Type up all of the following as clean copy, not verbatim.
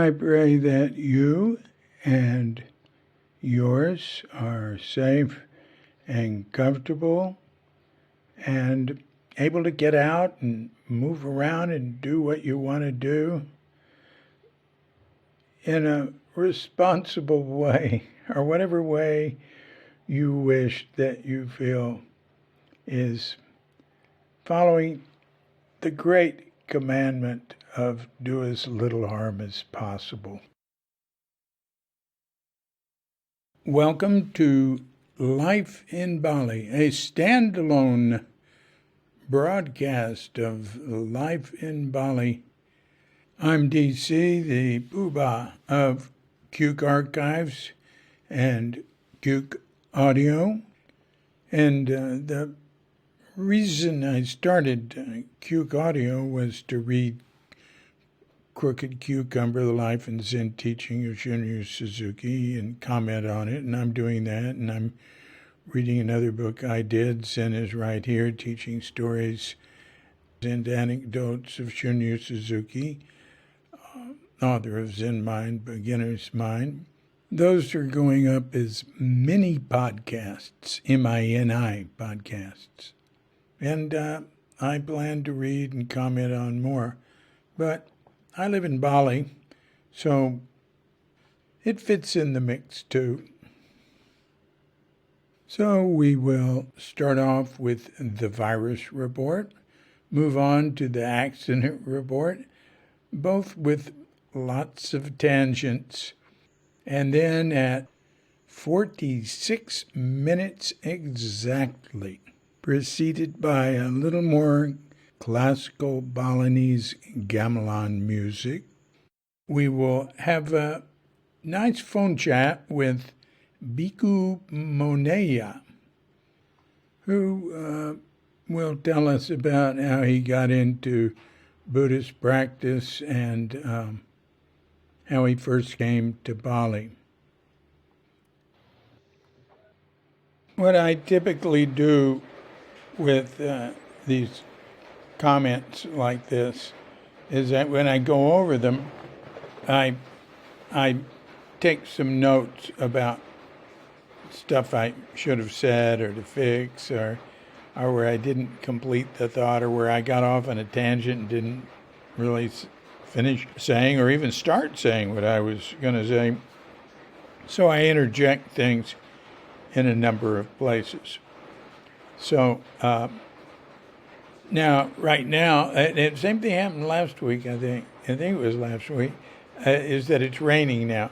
I pray that you and yours are safe and comfortable and able to get out and move around and do what you want to do in a responsible way, or whatever way you wish that you feel is following the great commandment of do as little harm as possible. Welcome to Life in Bali, a standalone broadcast of Life in Bali. I'm DC, the Poobah of Cuke Archives and Cuke Audio. And the reason I started Cuke Audio was to read Crooked Cucumber, The Life and Zen Teaching of Shunryu Suzuki, and comment on it, and I'm doing that, and I'm reading another book I did, Zen is Right Here, Teaching Stories and Anecdotes of Shunryu Suzuki, author of Zen Mind, Beginner's Mind. Those are going up as mini podcasts, MINI podcasts. And I plan to read and comment on more. But I live in Bali, so it fits in the mix too. So we will start off with the virus report, move on to the accident report, both with lots of tangents, and then at 46 minutes exactly, preceded by a little more classical Balinese gamelan music, we will have a nice phone chat with Bhikkhu Moneyya, who will tell us about how he got into Buddhist practice and how he first came to Bali. What I typically do with these comments like this is that when I go over them, I take some notes about stuff I should have said or to fix, or where I didn't complete the thought, or where I got off on a tangent and didn't really finish saying or even start saying what I was going to say. So I interject things in a number of places. So right now, and same thing happened last week, I think it was last week, is that it's raining now.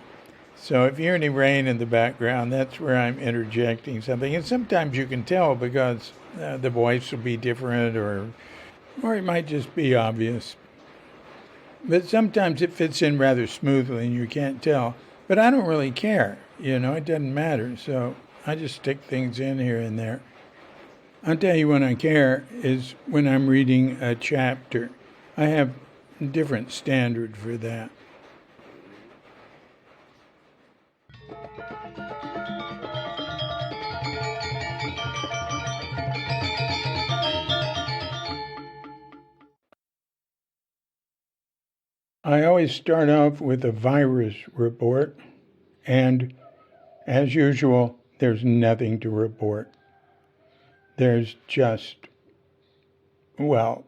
So if you hear any rain in the background, that's where I'm interjecting something. And sometimes you can tell because the voice will be different, or it might just be obvious. But sometimes it fits in rather smoothly and you can't tell. But I don't really care, it doesn't matter. So I just stick things in here and there. I'll tell you when I care is when I'm reading a chapter. I have a different standard for that. I always start off with a virus report, and as usual, there's nothing to report. There's just no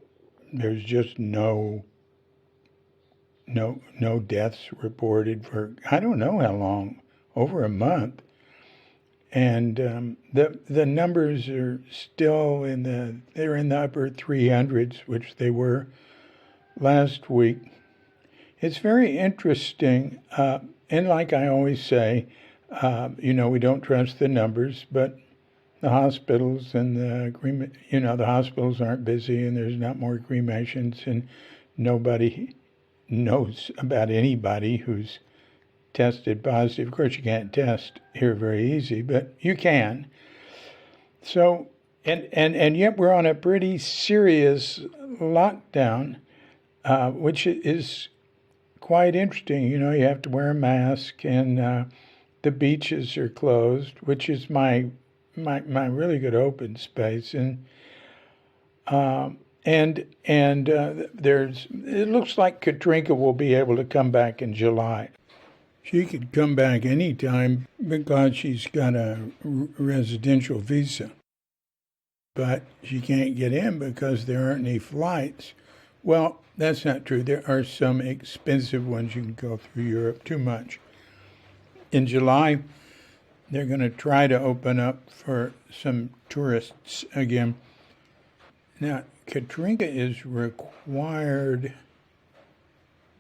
deaths reported for I don't know how long, over a month. And the numbers are still they're in the upper 300s, which they were last week. It's very interesting, and like I always say, we don't trust the numbers, but the hospitals and the hospitals aren't busy, and there's not more cremations, and nobody knows about anybody who's tested positive. Of course, you can't test here very easy, but you can. So, and yet we're on a pretty serious lockdown, which is quite interesting. You have to wear a mask, and the beaches are closed, which is my really good open space, and It looks like Katrinka will be able to come back in July. She could come back anytime because she's got a residential visa. But she can't get in because there aren't any flights. Well, that's not true. There are some expensive ones you can go through Europe, too much. In July, they're going to try to open up for some tourists again. Now, Katrinka is required,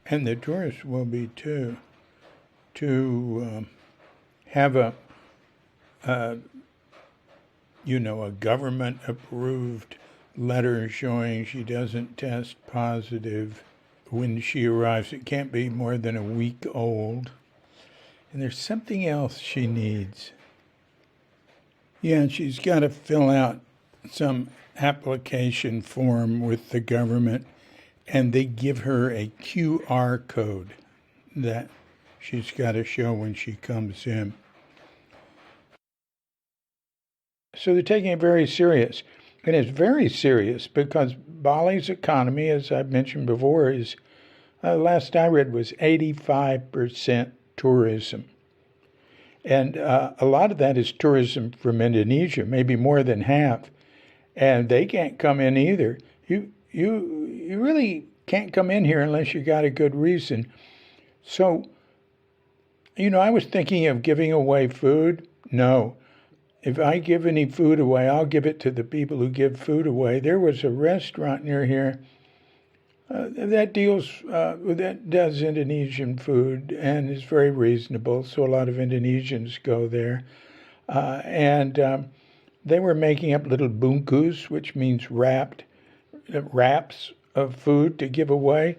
and the tourists will be too, to have a government-approved letter showing she doesn't test positive when she arrives. It can't be more than a week old. And there's something else she needs. Yeah, she's got to fill out some application form with the government, and they give her a QR code that she's got to show when she comes in. So they're taking it very serious. And it's very serious because Bali's economy, as I've mentioned before, is, last I read, was 85% tourism. And a lot of that is tourism from Indonesia, maybe more than half. And they can't come in either. You really can't come in here unless you got a good reason. So, I was thinking of giving away food. No. If I give any food away, I'll give it to the people who give food away. There was a restaurant near here that does Indonesian food and is very reasonable. So a lot of Indonesians go there, and they were making up little bungkus, which means wraps of food to give away.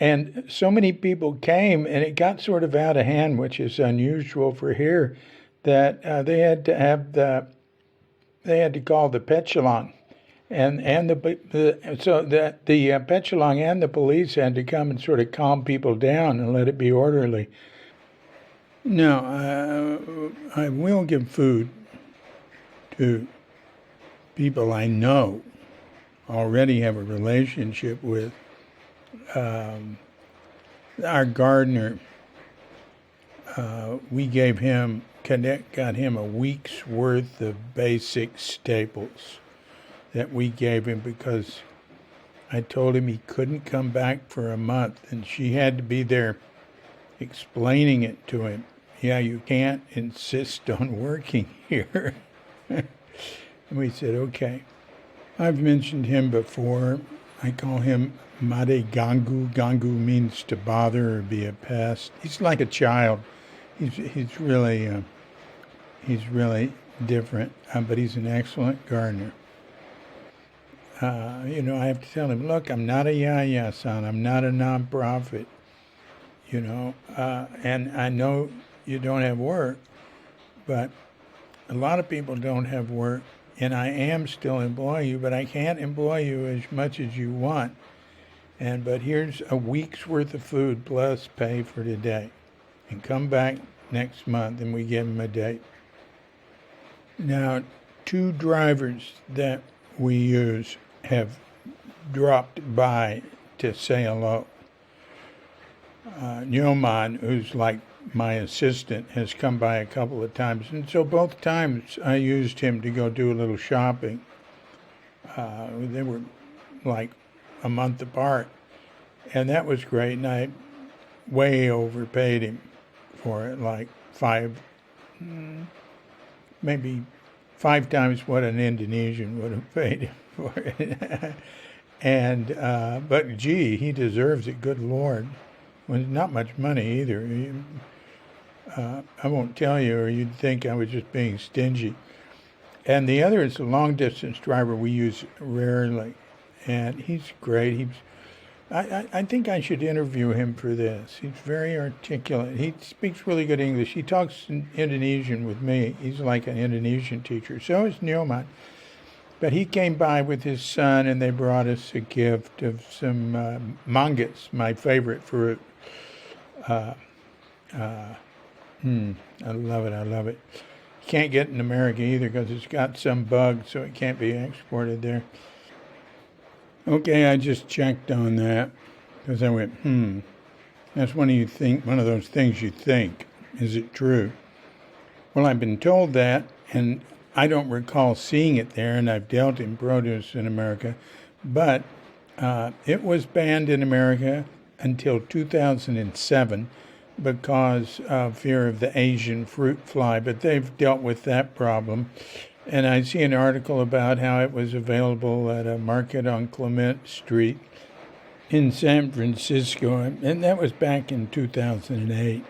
And so many people came, and it got sort of out of hand, which is unusual for here, that they had to call the petulong, so that the petulong and the police had to come and sort of calm people down and let it be orderly. Now, I will give food to people I know, already have a relationship with. Our gardener, we got him a week's worth of basic staples that we gave him because I told him he couldn't come back for a month, and she had to be there explaining it to him. Yeah, you can't insist on working here. And we said, okay. I've mentioned him before. I call him Made Ganggu. Ganggu means to bother or be a pest. He's like a child. He's really different, but he's an excellent gardener. I have to tell him, look, I'm not a yaya-san. I'm not a nonprofit. And I know you don't have work, but a lot of people don't have work, and I am still employing you, but I can't employ you as much as you want. But here's a week's worth of food plus pay for today. And come back next month, and we give him a date. Now, 2 drivers that we use have dropped by to say hello. Nyoman, who's like my assistant, has come by a couple of times. And so both times I used him to go do a little shopping. They were like a month apart. And that was great. And I way overpaid him for it, like maybe 5 times what an Indonesian would have paid him for it. But gee, he deserves it, good Lord. Well, not much money either. I won't tell you, or you'd think I was just being stingy. And the other is a long-distance driver we use rarely, and he's great. I think I should interview him for this. He's very articulate. He speaks really good English. He talks in Indonesian with me. He's like an Indonesian teacher. So is Nyoman. But he came by with his son, and they brought us a gift of some mangoes, my favorite fruit. I love it. You can't get it in America either because it's got some bug, so it can't be exported there. Okay, I just checked on that because I went, that's one of those things you think. Is it true? Well, I've been told that, and I don't recall seeing it there, and I've dealt in produce in America, but it was banned in America until 2007 because of fear of the Asian fruit fly, but they've dealt with that problem. And I see an article about how it was available at a market on Clement Street in San Francisco, and that was back in 2008.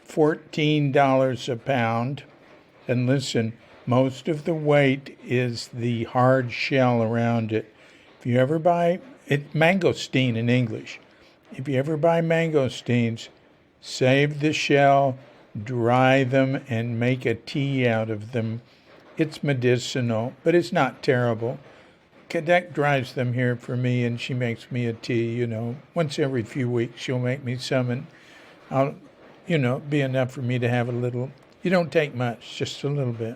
$14 a pound. And listen, most of the weight is the hard shell around it. If you ever buy it, mangosteen in English. If you ever buy mangosteens, save the shell, dry them, and make a tea out of them. It's medicinal, but it's not terrible. Cadet drives them here for me, and she makes me a tea, Once every few weeks, she'll make me some, and I'll, be enough for me to have a little. You don't take much, just a little bit.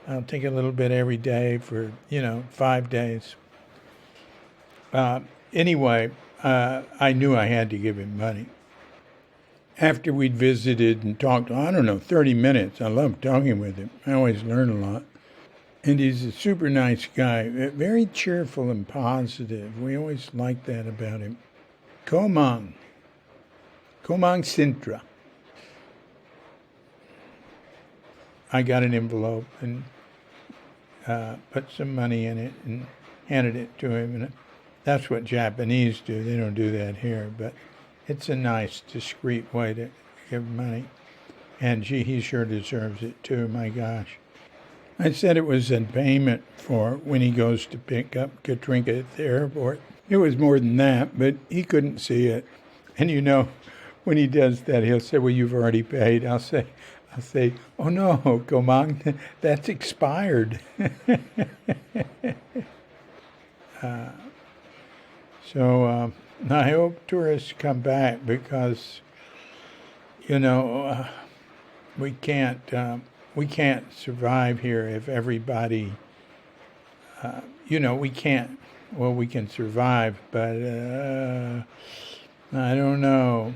I'll take a little bit every day for, 5 days. Anyway, I knew I had to give him money. After we'd visited and talked, 30 minutes, I loved talking with him. I always learn a lot. And he's a super nice guy, very cheerful and positive. We always liked that about him. Komang Sintra. I got an envelope and put some money in it and handed it to him. And that's what Japanese do. They don't do that here, but it's a nice, discreet way to give money. And gee, he sure deserves it too, my gosh. I said it was a payment for when he goes to pick up Katrinka at the airport. It was more than that, but he couldn't see it. And when he does that, he'll say, well, you've already paid. I'll say, oh no, Komang, that's expired. So I hope tourists come back because, we can't survive here if everybody, we can't. Well, we can survive, but I don't know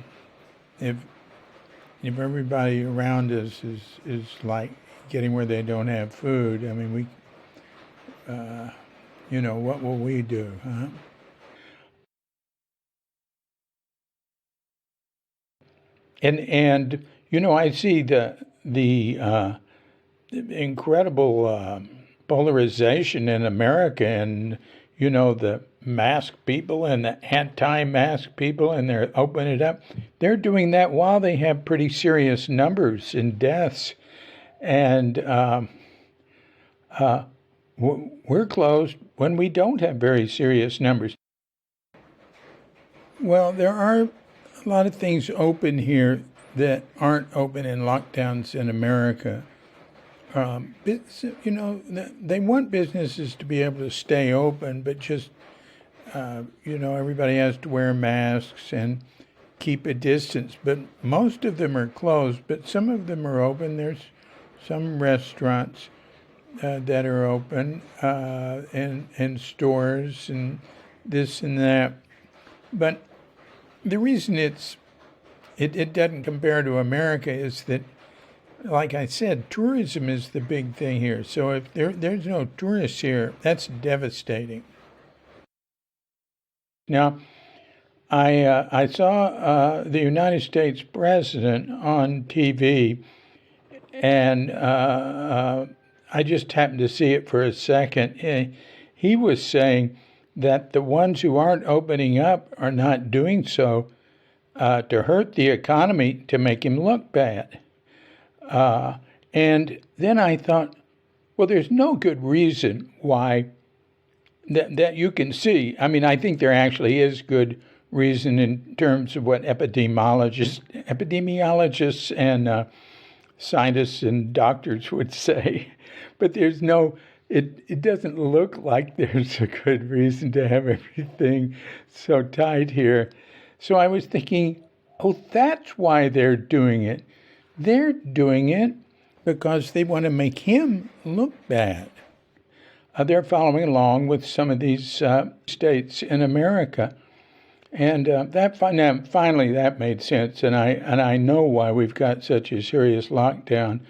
if everybody around us is like getting where they don't have food. I mean, what will we do, huh? And I see the incredible polarization in America, and the mask people and the anti-mask people, and they're opening it up. They're doing that while they have pretty serious numbers in deaths, and we're closed when we don't have very serious numbers. Well, there are a lot of things open here that aren't open in lockdowns in America. They want businesses to be able to stay open, but just, everybody has to wear masks and keep a distance. But most of them are closed, but some of them are open. There's some restaurants that are open and stores and this and that. But the reason it doesn't compare to America is that, like I said, tourism is the big thing here. So if there's no tourists here, that's devastating. Now, I saw the United States president on TV, and I just happened to see it for a second. He was saying that the ones who aren't opening up are not doing so to hurt the economy, to make him look bad. And then I thought, well, there's no good reason why that you can see. I mean, I think there actually is good reason in terms of what epidemiologists and scientists and doctors would say. But there's it doesn't look like there's a good reason to have everything so tight here. So I was thinking, oh, that's why they're doing it. They're doing it because they want to make him look bad. they're following along with some of these states in America. And finally that made sense, and I know why we've got such a serious lockdown.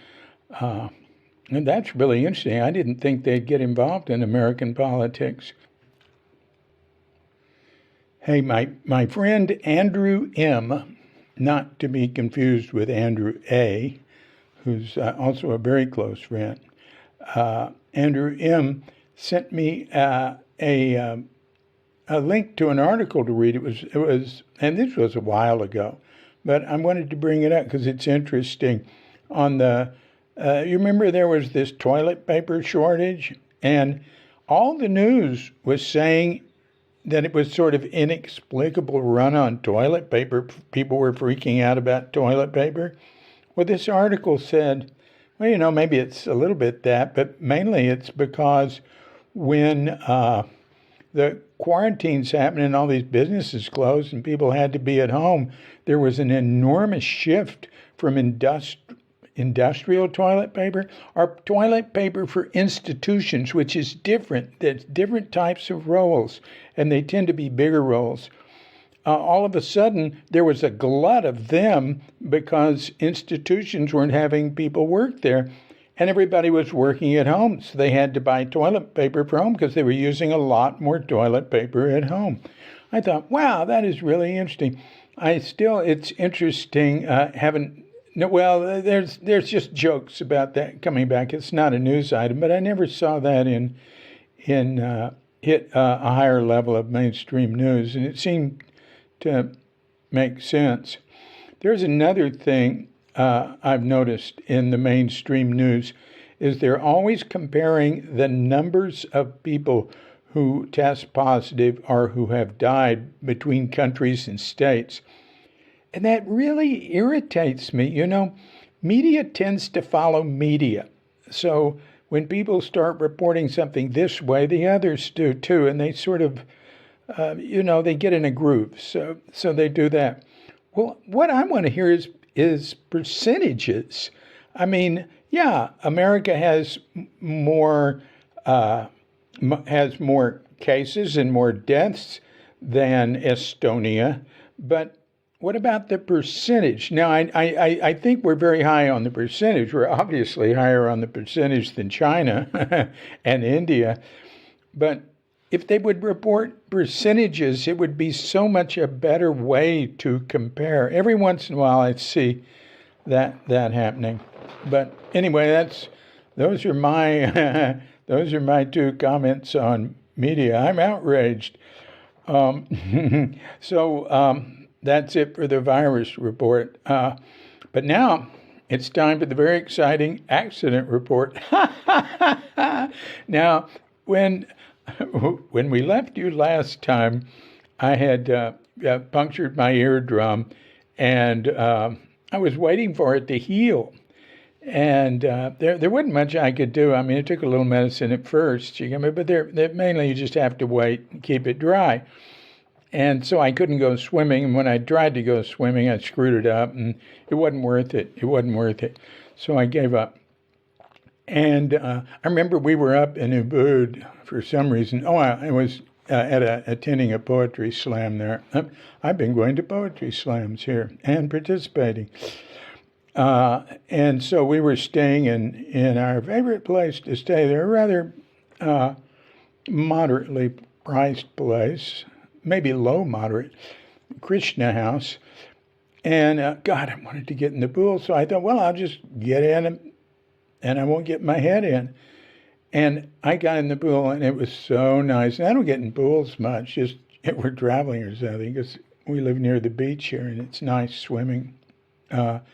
And that's really interesting. I didn't think they'd get involved in American politics. Hey, my friend Andrew M., not to be confused with Andrew A., who's also a very close friend. Andrew M. sent me a link to an article to read. It was, and this was a while ago, but I wanted to bring it up because it's interesting. On the, you remember there was this toilet paper shortage, and all the news was saying that it was sort of inexplicable run on toilet paper. People were freaking out about toilet paper. Well, this article said, well, maybe it's a little bit that, but mainly it's because when the quarantines happened and all these businesses closed and people had to be at home, there was an enormous shift from industrial toilet paper or toilet paper for institutions, which is different. There's different types of rolls, and they tend to be bigger rolls. All of a sudden, there was a glut of them because institutions weren't having people work there, and everybody was working at home, so they had to buy toilet paper for home because they were using a lot more toilet paper at home. I thought, wow, that is really interesting. It's interesting there's just jokes about that coming back. It's not a news item, but I never saw that hit a higher level of mainstream news, and it seemed to make sense. There's another thing I've noticed in the mainstream news is they're always comparing the numbers of people who test positive or who have died between countries and states. And that really irritates me. Media tends to follow media. So when people start reporting something this way, the others do too. And they sort of, they get in a groove. So they do that. Well, what I want to hear is percentages. I mean, yeah, America has more cases and more deaths than Estonia, but what about the percentage? Now, I think we're very high on the percentage. We're obviously higher on the percentage than China and India. But if they would report percentages, it would be so much a better way to compare. Every once in a while, I see that happening. But anyway, those are my two comments on media. I'm outraged. That's it for the virus report. But now it's time for the very exciting accident report. Now, when we left you last time, I had punctured my eardrum, and I was waiting for it to heal. And there wasn't much I could do. I mean, it took a little medicine at first, but mainly you just have to wait and keep it dry. And so I couldn't go swimming. And when I tried to go swimming, I screwed it up, and it wasn't worth it. It wasn't worth it. So I gave up. And I remember we were up in Ubud for some reason. I was attending a poetry slam there. I've been going to poetry slams here and participating. And so we were staying in our favorite place to stay there, a rather moderately priced place. Maybe low moderate, Krishna House. And God, I wanted to get in the pool. So I thought, well, I'll just get in and I won't get my head in. And I got in the pool and it was so nice. And I don't get in pools much, just if we're traveling or something, because we live near the beach here and it's nice swimming. And,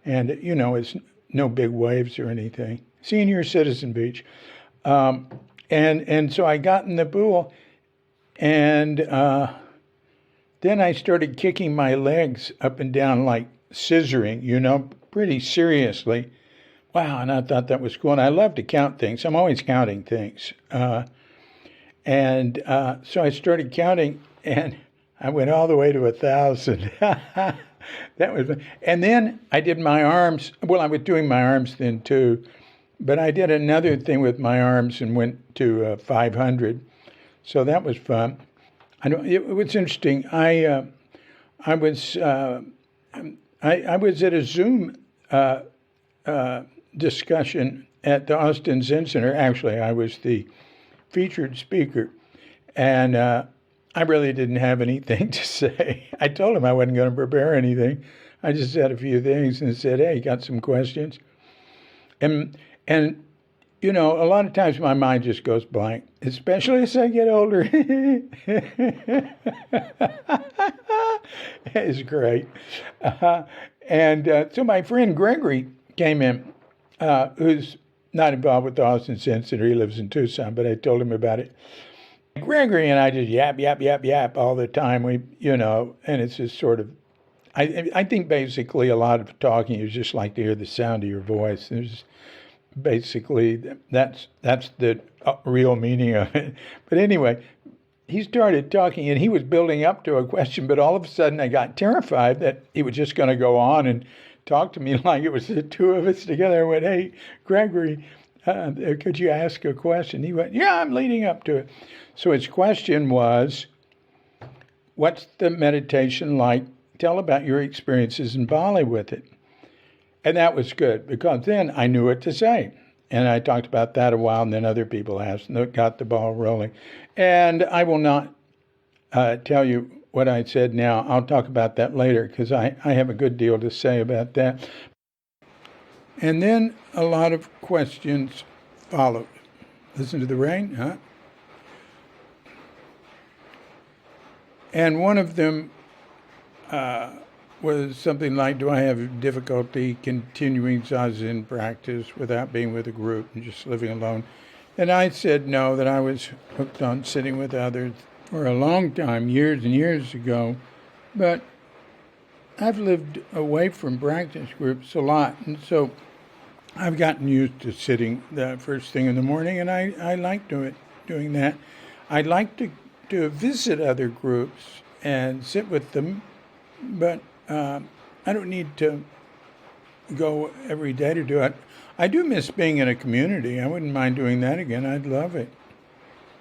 it's no big waves or anything. Senior citizen beach. And so I got in the pool. And then I started kicking my legs up and down like scissoring, pretty seriously. Wow, and I thought that was cool. And I love to count things. I'm always counting things. So I started counting, and I went all the way to 1,000. That was, and then I did my arms. Well, I was doing my arms then too. But I did another thing with my arms and went to 500. So that was fun. It was interesting. I was I was at a Zoom discussion at the Austin Zen Center. Actually, I was the featured speaker, and I really didn't have anything to say. I told him I wasn't going to prepare anything. I just said a few things and said, "Hey, got some questions?" And you know, a lot of times my mind just goes blank, especially as I get older. It's great. So my friend Gregory came in, who's not involved with the Austin Zen Center. He lives in Tucson, but I told him about it. Gregory and I just yap all the time. And it's just sort of, I think basically a lot of talking is just like to hear the sound of your voice. There's basically that's the real meaning of it. But anyway, he started talking and he was building up to a question, but all of a sudden I got terrified that he was just going to go on and talk to me like it was the two of us together. I went, "Hey, Gregory, could you ask a question?" He went, "Yeah, I'm leading up to it." So his question was, "What's the meditation like? Tell about your experiences in Bali with it." And that was good because then I knew what to say. And I talked about that a while, and then other people asked, and it got the ball rolling. And I will not tell you what I said now. I'll talk about that later because I have a good deal to say about that. And then a lot of questions followed. Listen to the rain, huh? And one of them was something like, do I have difficulty continuing Zazen practice without being with a group and just living alone? And I said no, that I was hooked on sitting with others for a long time, years and years ago. But I've lived away from practice groups a lot, and so I've gotten used to sitting the first thing in the morning, and I like doing that. I'd like to visit other groups and sit with them, but I don't need to go every day to do it. I do miss being in a community. I wouldn't mind doing that again. I'd love it.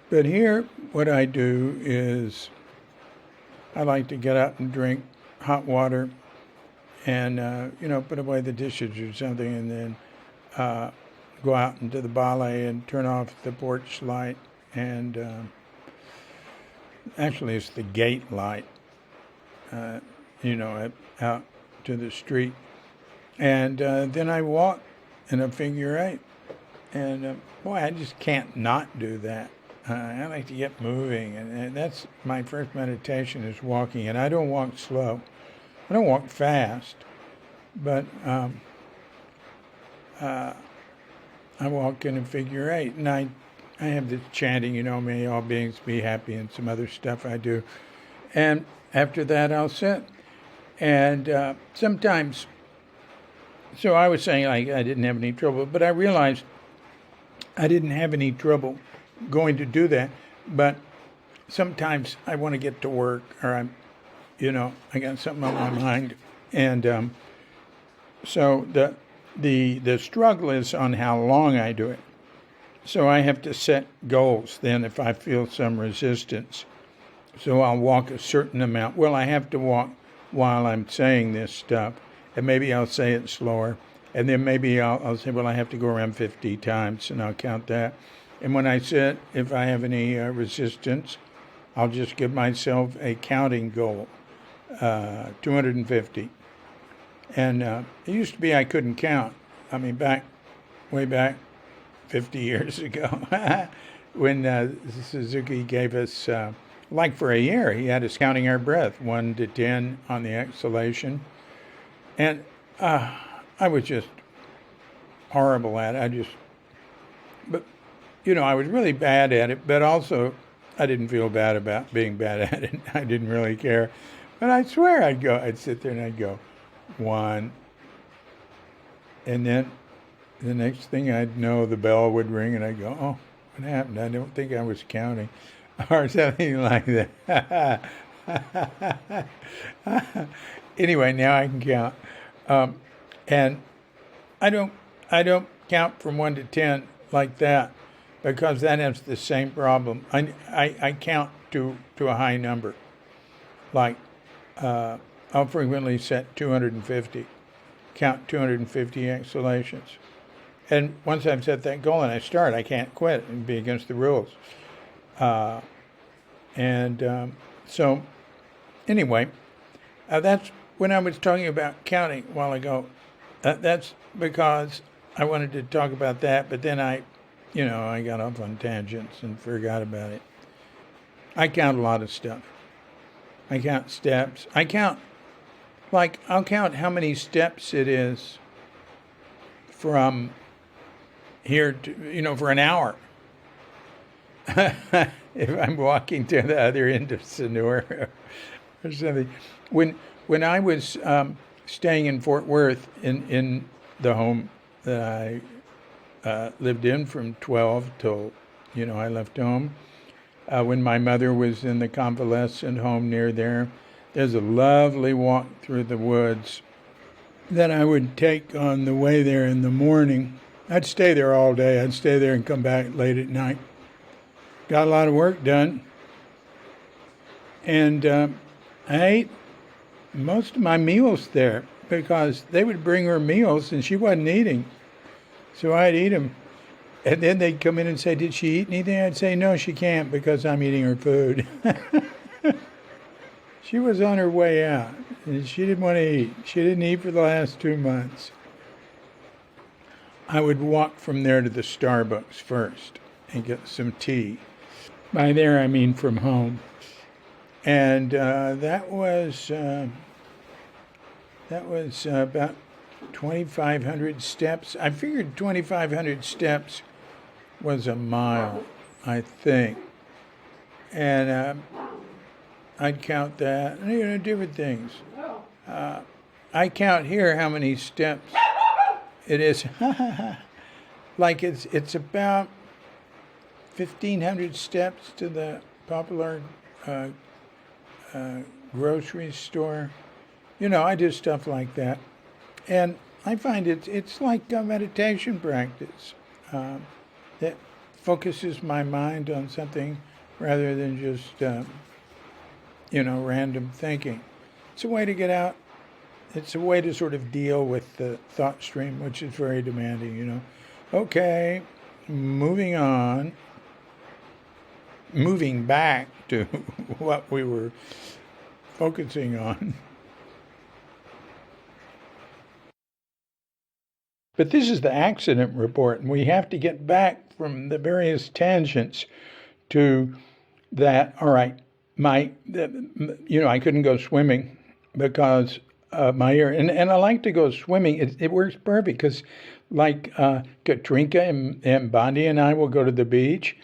But here, what I do is I like to get up and drink hot water and, put away the dishes or something, and then go out into the Bali and turn off the porch light. And actually, it's the gate light, out to the street. And then I walk in a figure eight. And boy, I just can't not do that. I like to get moving. And that's my first meditation is walking. And I don't walk slow. I don't walk fast. But I walk in a figure eight. And I have this chanting, may all beings be happy, and some other stuff I do. And after that, I'll sit. And sometimes, so I was saying I didn't have any trouble, but I realized I didn't have any trouble going to do that. But sometimes I want to get to work, or I got something on my mind. And so the struggle is on how long I do it. So I have to set goals then if I feel some resistance. So I'll walk a certain amount. Well, I have to walk while I'm saying this stuff, and maybe I'll say it slower. And then maybe I'll say, well, I have to go around 50 times, and I'll count that. And when I sit, if I have any resistance, I'll just give myself a counting goal, 250. And it used to be I couldn't count. I mean, way back 50 years ago, when Suzuki gave us, like for a year, he had us counting our breath, 1 to 10 on the exhalation. And I was just horrible at it. But I was really bad at it, but also I didn't feel bad about being bad at it. I didn't really care. But I swear I'd sit there and I'd go, 1. And then the next thing I'd know, the bell would ring and I'd go, oh, what happened? I don't think I was counting. Or something like that. Anyway, now I can count. And I don't count from 1 to 10 like that, because that has the same problem. I count to a high number. Like, I'll frequently set 250, count 250 exhalations. And once I've set that goal and I start, I can't quit and be against the rules. So, anyway, that's when I was talking about counting a while ago. That's because I wanted to talk about that, but then I got off on tangents and forgot about it. I count a lot of stuff. I count steps. I'll count how many steps it is from here to, for an hour. If I'm walking to the other end of Sonora or something. When I was staying in Fort Worth in the home that I lived in from 12 till, I left home. When my mother was in the convalescent home near there's a lovely walk through the woods that I would take on the way there in the morning. I'd stay there all day. I'd stay there and come back late at night. Got a lot of work done. And I ate most of my meals there because they would bring her meals and she wasn't eating. So I'd eat them. And then they'd come in and say, "Did she eat anything?" I'd say, "No, she can't because I'm eating her food." She was on her way out, and she didn't want to eat. She didn't eat for the last 2 months. I would walk from there to the Starbucks first and get some tea. By there, I mean from home. And that was about 2,500 steps. I figured 2,500 steps was a mile, I think. And I'd count that, and different things. I count here how many steps it is. Like it's about 1,500 steps to the popular grocery store. I do stuff like that. And I find it's like a meditation practice that focuses my mind on something rather than just, random thinking. It's a way to get out. It's a way to sort of deal with the thought stream, which is very demanding, Okay, moving on. Moving back to what we were focusing on. But this is the accident report, and we have to get back from the various tangents to that. All right, I couldn't go swimming because of my ear, and I like to go swimming. It works perfect because, like Katrinka and Bondi and I will go to the beach,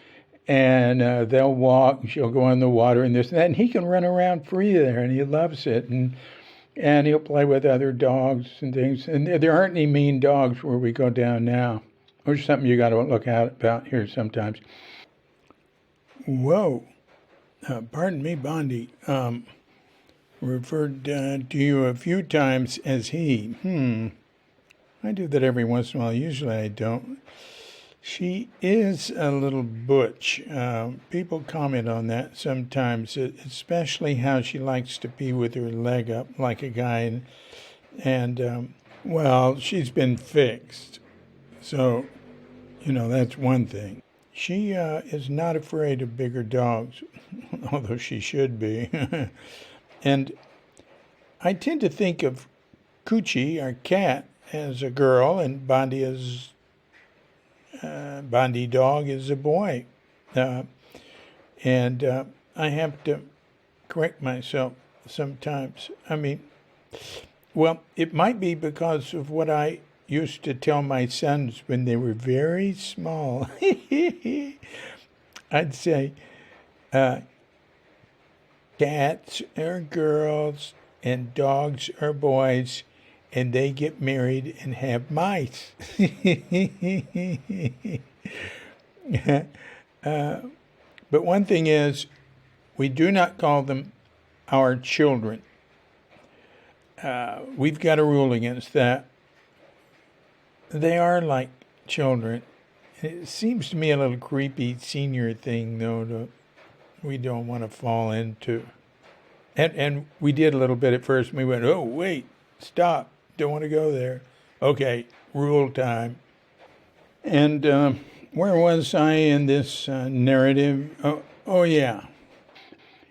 and they'll walk. She'll go in the water and this and that, and he can run around free there, and he loves it, and he'll play with other dogs and things. And there aren't any mean dogs where we go down now, which is something you got to look out about here sometimes. Whoa. Pardon me, Bondi. Referred to you a few times as he. I do that every once in a while. Usually I don't. She is a little butch. People comment on that sometimes, especially how she likes to be with her leg up like a guy. And she's been fixed. So, that's one thing. She is not afraid of bigger dogs, although she should be. And I tend to think of Coochie, our cat, as a girl, and Bondi dog is a boy. And I have to correct myself sometimes. It might be because of what I used to tell my sons when they were very small. I'd say, cats are girls and dogs are boys, and they get married and have mice. But one thing is, we do not call them our children. We've got a rule against that. They are like children. It seems to me a little creepy senior thing, though, we don't want to fall into. And we did a little bit at first. And we went, oh, wait, stop. Don't want to go there. Okay, rule time. And where was I in this narrative? Oh, yeah.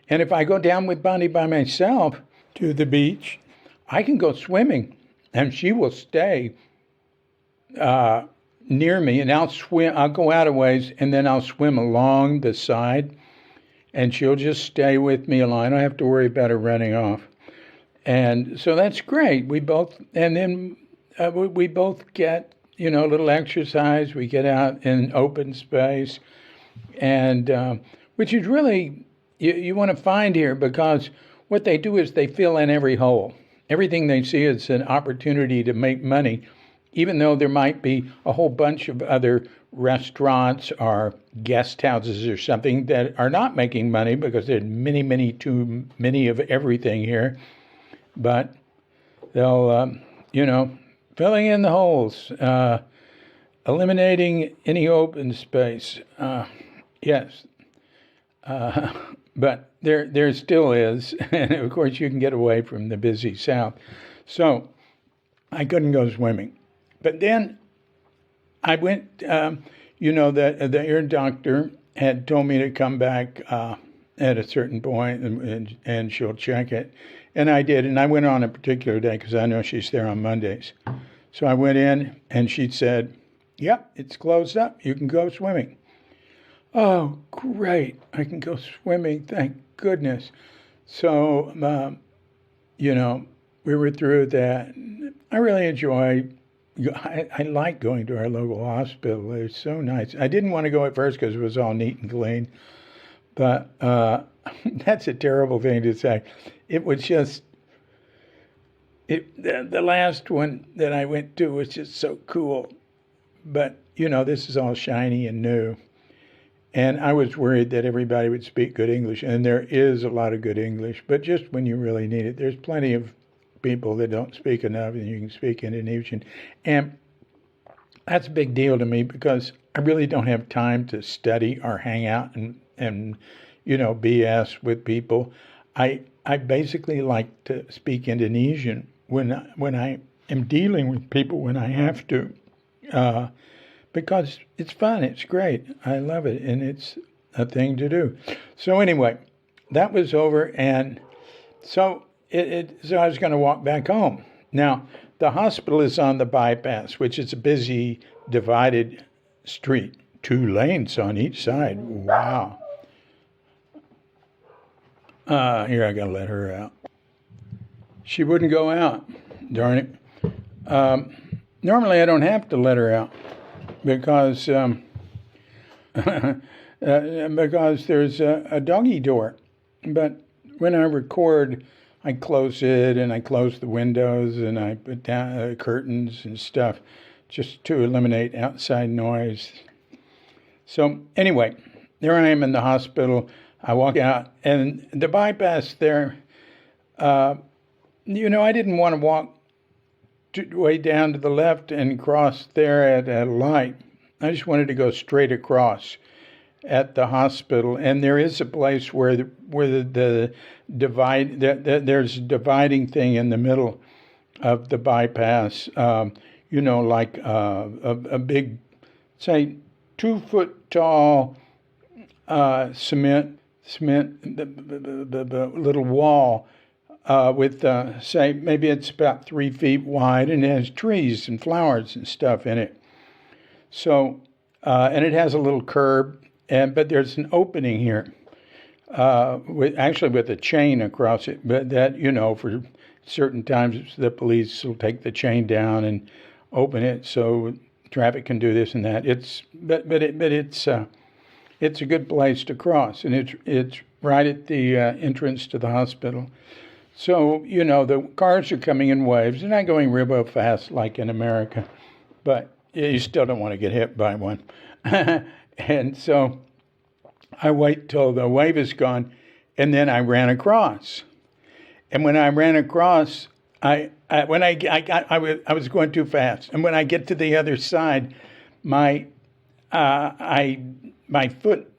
And if I go down with Bonnie by myself to the beach, I can go swimming, and she will stay near me, and I'll swim. I'll go out a ways, and then I'll swim along the side, and she'll just stay with me along. I don't have to worry about her running off. And so that's great. We both get, a little exercise. We get out in open space, and which is really, you want to find here, because what they do is they fill in every hole. Everything they see is an opportunity to make money, even though there might be a whole bunch of other restaurants or guest houses or something that are not making money, because there's too many of everything here. But they'll, filling in the holes, eliminating any open space. Yes. But there still is. And of course, you can get away from the busy South. So I couldn't go swimming. But then I went, the ear doctor had told me to come back at a certain point, and she'll check it. And I did. And I went on a particular day because I know she's there on Mondays. So I went in, and she said, yep, it's closed up. You can go swimming. Oh, great. I can go swimming. Thank goodness. So, we were through that. I really enjoy, I like going to our local hospital. It's so nice. I didn't want to go at first because it was all neat and clean. But that's a terrible thing to say. It was just, the last one that I went to was just so cool. But, this is all shiny and new. And I was worried that everybody would speak good English. And there is a lot of good English, but just when you really need it. There's plenty of people that don't speak enough, and you can speak Indonesian. And that's a big deal to me, because I really don't have time to study or hang out and BS with people. I basically like to speak Indonesian when I am dealing with people, when I have to. Because it's fun, it's great, I love it, and it's a thing to do. So anyway, that was over, and so so I was going to walk back home. Now, the hospital is on the bypass, which is a busy, divided street, 2 lanes on each side. Wow. Here, I got to let her out. She wouldn't go out, darn it. Normally, I don't have to let her out, because because there's a doggy door. But when I record, I close it, and I close the windows, and I put down curtains and stuff, just to eliminate outside noise. So anyway, there I am in the hospital. I walk out, and the bypass there, I didn't want to walk way down to the left and cross there at a light. I just wanted to go straight across at the hospital, and there is a place where the divide, there's a dividing thing in the middle of the bypass. Like a big, say, 2-foot tall cement the little wall. With, say, maybe it's about 3 feet wide, and it has trees and flowers and stuff in it. So, and it has a little curb, but there's an opening here, with a chain across it. But that, for certain times, the police will take the chain down and open it so traffic can do this and that. It's a good place to cross, and it's right at the entrance to the hospital. So, the cars are coming in waves. They're not going real fast like in America, but you still don't want to get hit by one. And so I wait till the wave is gone, and then I ran across. And when I ran across, I was going too fast. And when I get to the other side, my my foot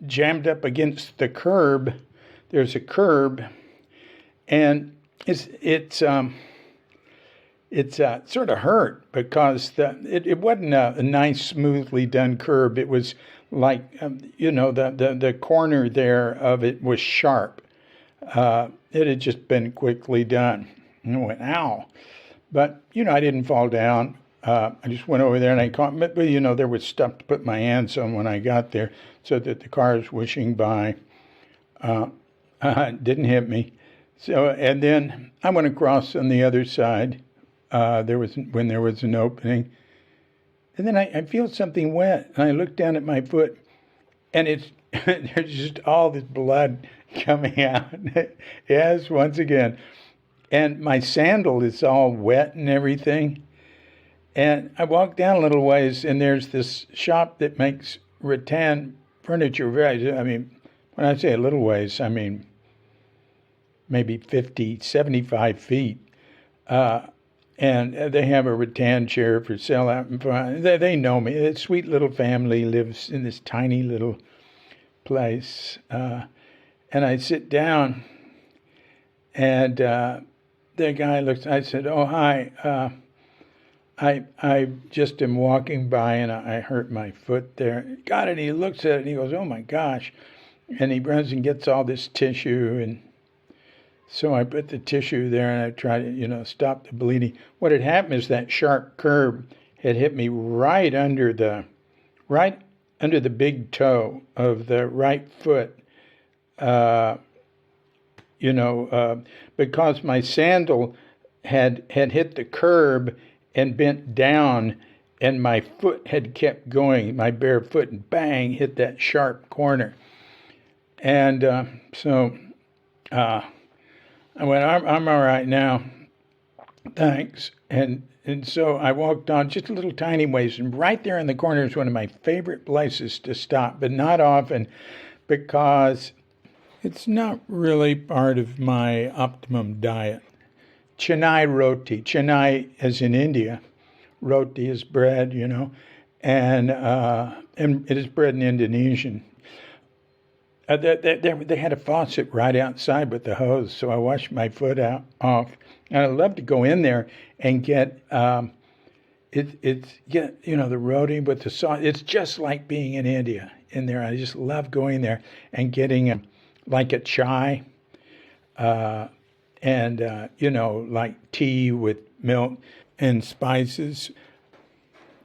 jammed up against the curb. There's a curb, and it's sort of hurt because it wasn't a nice, smoothly done curb. It was like the corner there of it was sharp. It had just been quickly done. And I went, ow. But, I didn't fall down. I just went over there and I caught, but there was stuff to put my hands on when I got there so that the cars whooshing by didn't hit me. So, and then I went across on the other side. When there was an opening. And then I feel something wet, and I look down at my foot, and there's just all this blood coming out. Yes, once again. And my sandal is all wet and everything. And I walk down a little ways, and there's this shop that makes rattan furniture. When I say a little ways, I mean maybe 50, 75 feet. And they have a rattan chair for sale out in front. They know me. A sweet little family lives in this tiny little place. And I sit down, and the guy looks. I said, "Oh, hi. I just am walking by, and I hurt my foot there." Got it. He looks at it, and he goes, "Oh my gosh!" And he runs and gets all this tissue and. So I put the tissue there and I tried to, stop the bleeding. What had happened is that sharp curb had hit me right under the big toe of the right foot. Because my sandal had hit the curb and bent down, and my foot had kept going. My bare foot, and bang, hit that sharp corner. And I went, I'm all right now, thanks. And so I walked on just a little tiny ways, and right there in the corner is one of my favorite places to stop, but not often because it's not really part of my optimum diet. Chennai roti. Chennai is in India. Roti is bread, and it is bread in Indonesian. They had a faucet right outside with the hose, so I washed my foot off. And I love to go in there and get the roti with the sauce. It's just like being in India in there. I just love going there and getting like a chai, like tea with milk and spices.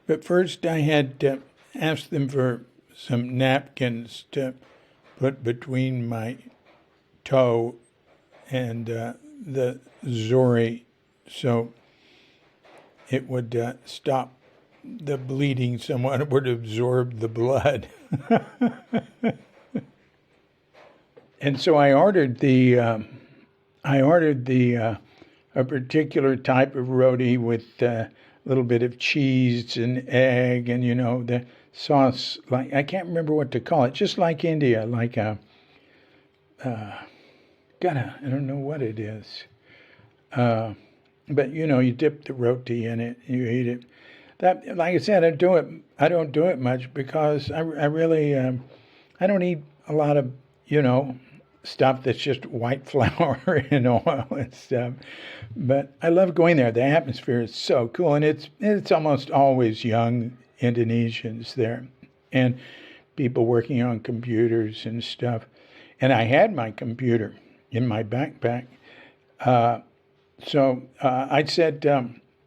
But first I had to ask them for some napkins to put between my toe and the zori, so it would stop the bleeding somewhat. It would absorb the blood. And so I ordered a particular type of roti with a little bit of cheese and egg, and the sauce, like I can't remember what to call it, just like India, like I don't know what it is, but you dip the roti in it, you eat it. That, like I said, I don't do it much because I really I don't eat a lot of stuff that's just white flour and oil and stuff. But I love going there. The atmosphere is so cool, and it's almost always young Indonesians there, and people working on computers and stuff. And I had my computer in my backpack. So I said,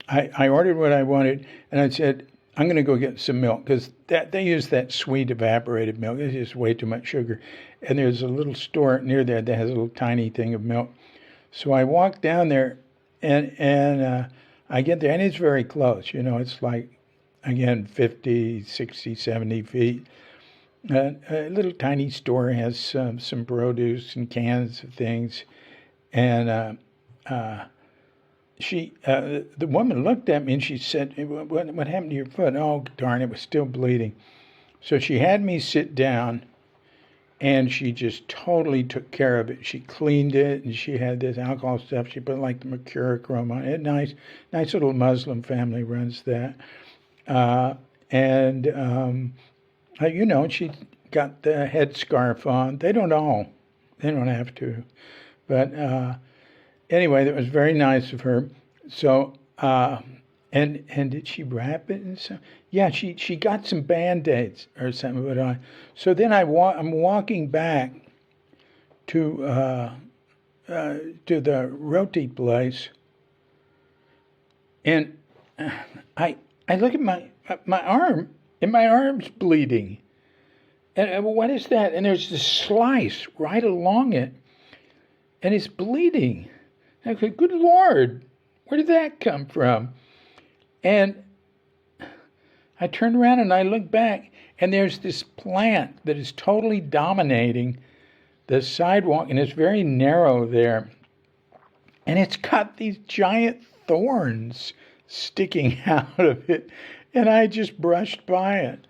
I ordered what I wanted, and I said, I'm going to go get some milk, because they use that sweet evaporated milk. It's just way too much sugar. And there's a little store near there that has a little tiny thing of milk. So I walk down there, and I get there, and it's very close. It's like, again, 50, 60, 70 feet. A little tiny store has some produce and cans of things. And the woman looked at me and she said, what happened to your foot? Oh, darn, it was still bleeding. So she had me sit down, and she just totally took care of it. She cleaned it, and she had this alcohol stuff. She put like the mercurochrome on it. Nice little Muslim family runs that. And, she got the headscarf on. They don't have to. But anyway, that was very nice of her. So, and did she wrap it and so? Yeah, she got some Band-Aids or something. But so then I'm walking back to the roti place, and I look at my arm, and my arm's bleeding. And what is that? And there's this slice right along it, and it's bleeding. And I go, good Lord, where did that come from? And I turn around and I look back, and there's this plant that is totally dominating the sidewalk, and it's very narrow there. And it's got these giant thorns sticking out of it, and I just brushed by it.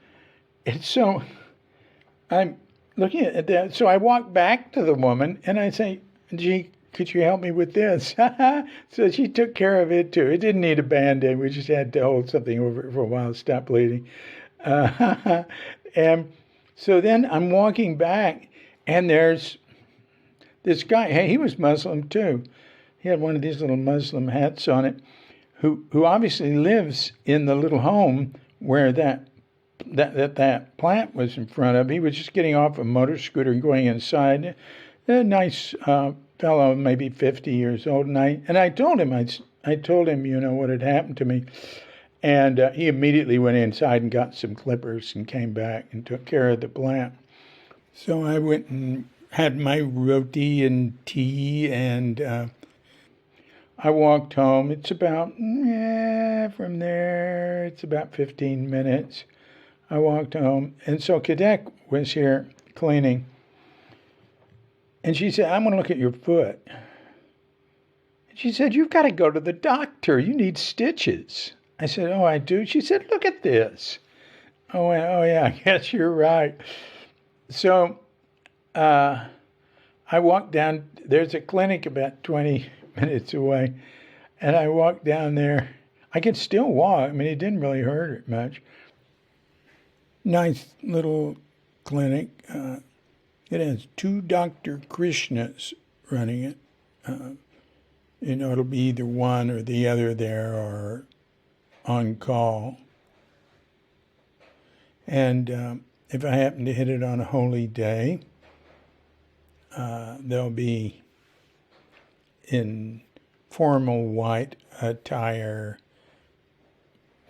And so I'm looking at that. So I walk back to the woman, and I say, gee, could you help me with this? So she took care of it, too. It didn't need a Band-Aid. We just had to hold something over it for a while to stop bleeding. And so then I'm walking back, and there's this guy. Hey, he was Muslim, too. He had one of these little Muslim hats on it, who obviously lives in the little home where that plant was in front of. He was just getting off a motor scooter and going inside. A nice fellow, maybe 50 years old, and I told him what had happened to me, and he immediately went inside and got some clippers and came back and took care of the plant. So I went and had my roti and tea, and I walked home. It's about from there it's about 15 minutes. I walked home, and so Kadek was here cleaning. And she said, I'm going to look at your foot. And she said, you've got to go to the doctor. You need stitches. I said, oh, I do? She said, look at this. Oh, yeah, I guess you're right. So I walked down. There's a clinic about 20 minutes away. And I walked down there. I could still walk. I mean, it didn't really hurt it much. Nice little clinic. It has 2 Dr. Krishnas running it. It'll be either one or the other there or on call. And if I happen to hit it on a holy day, they'll be in formal white attire.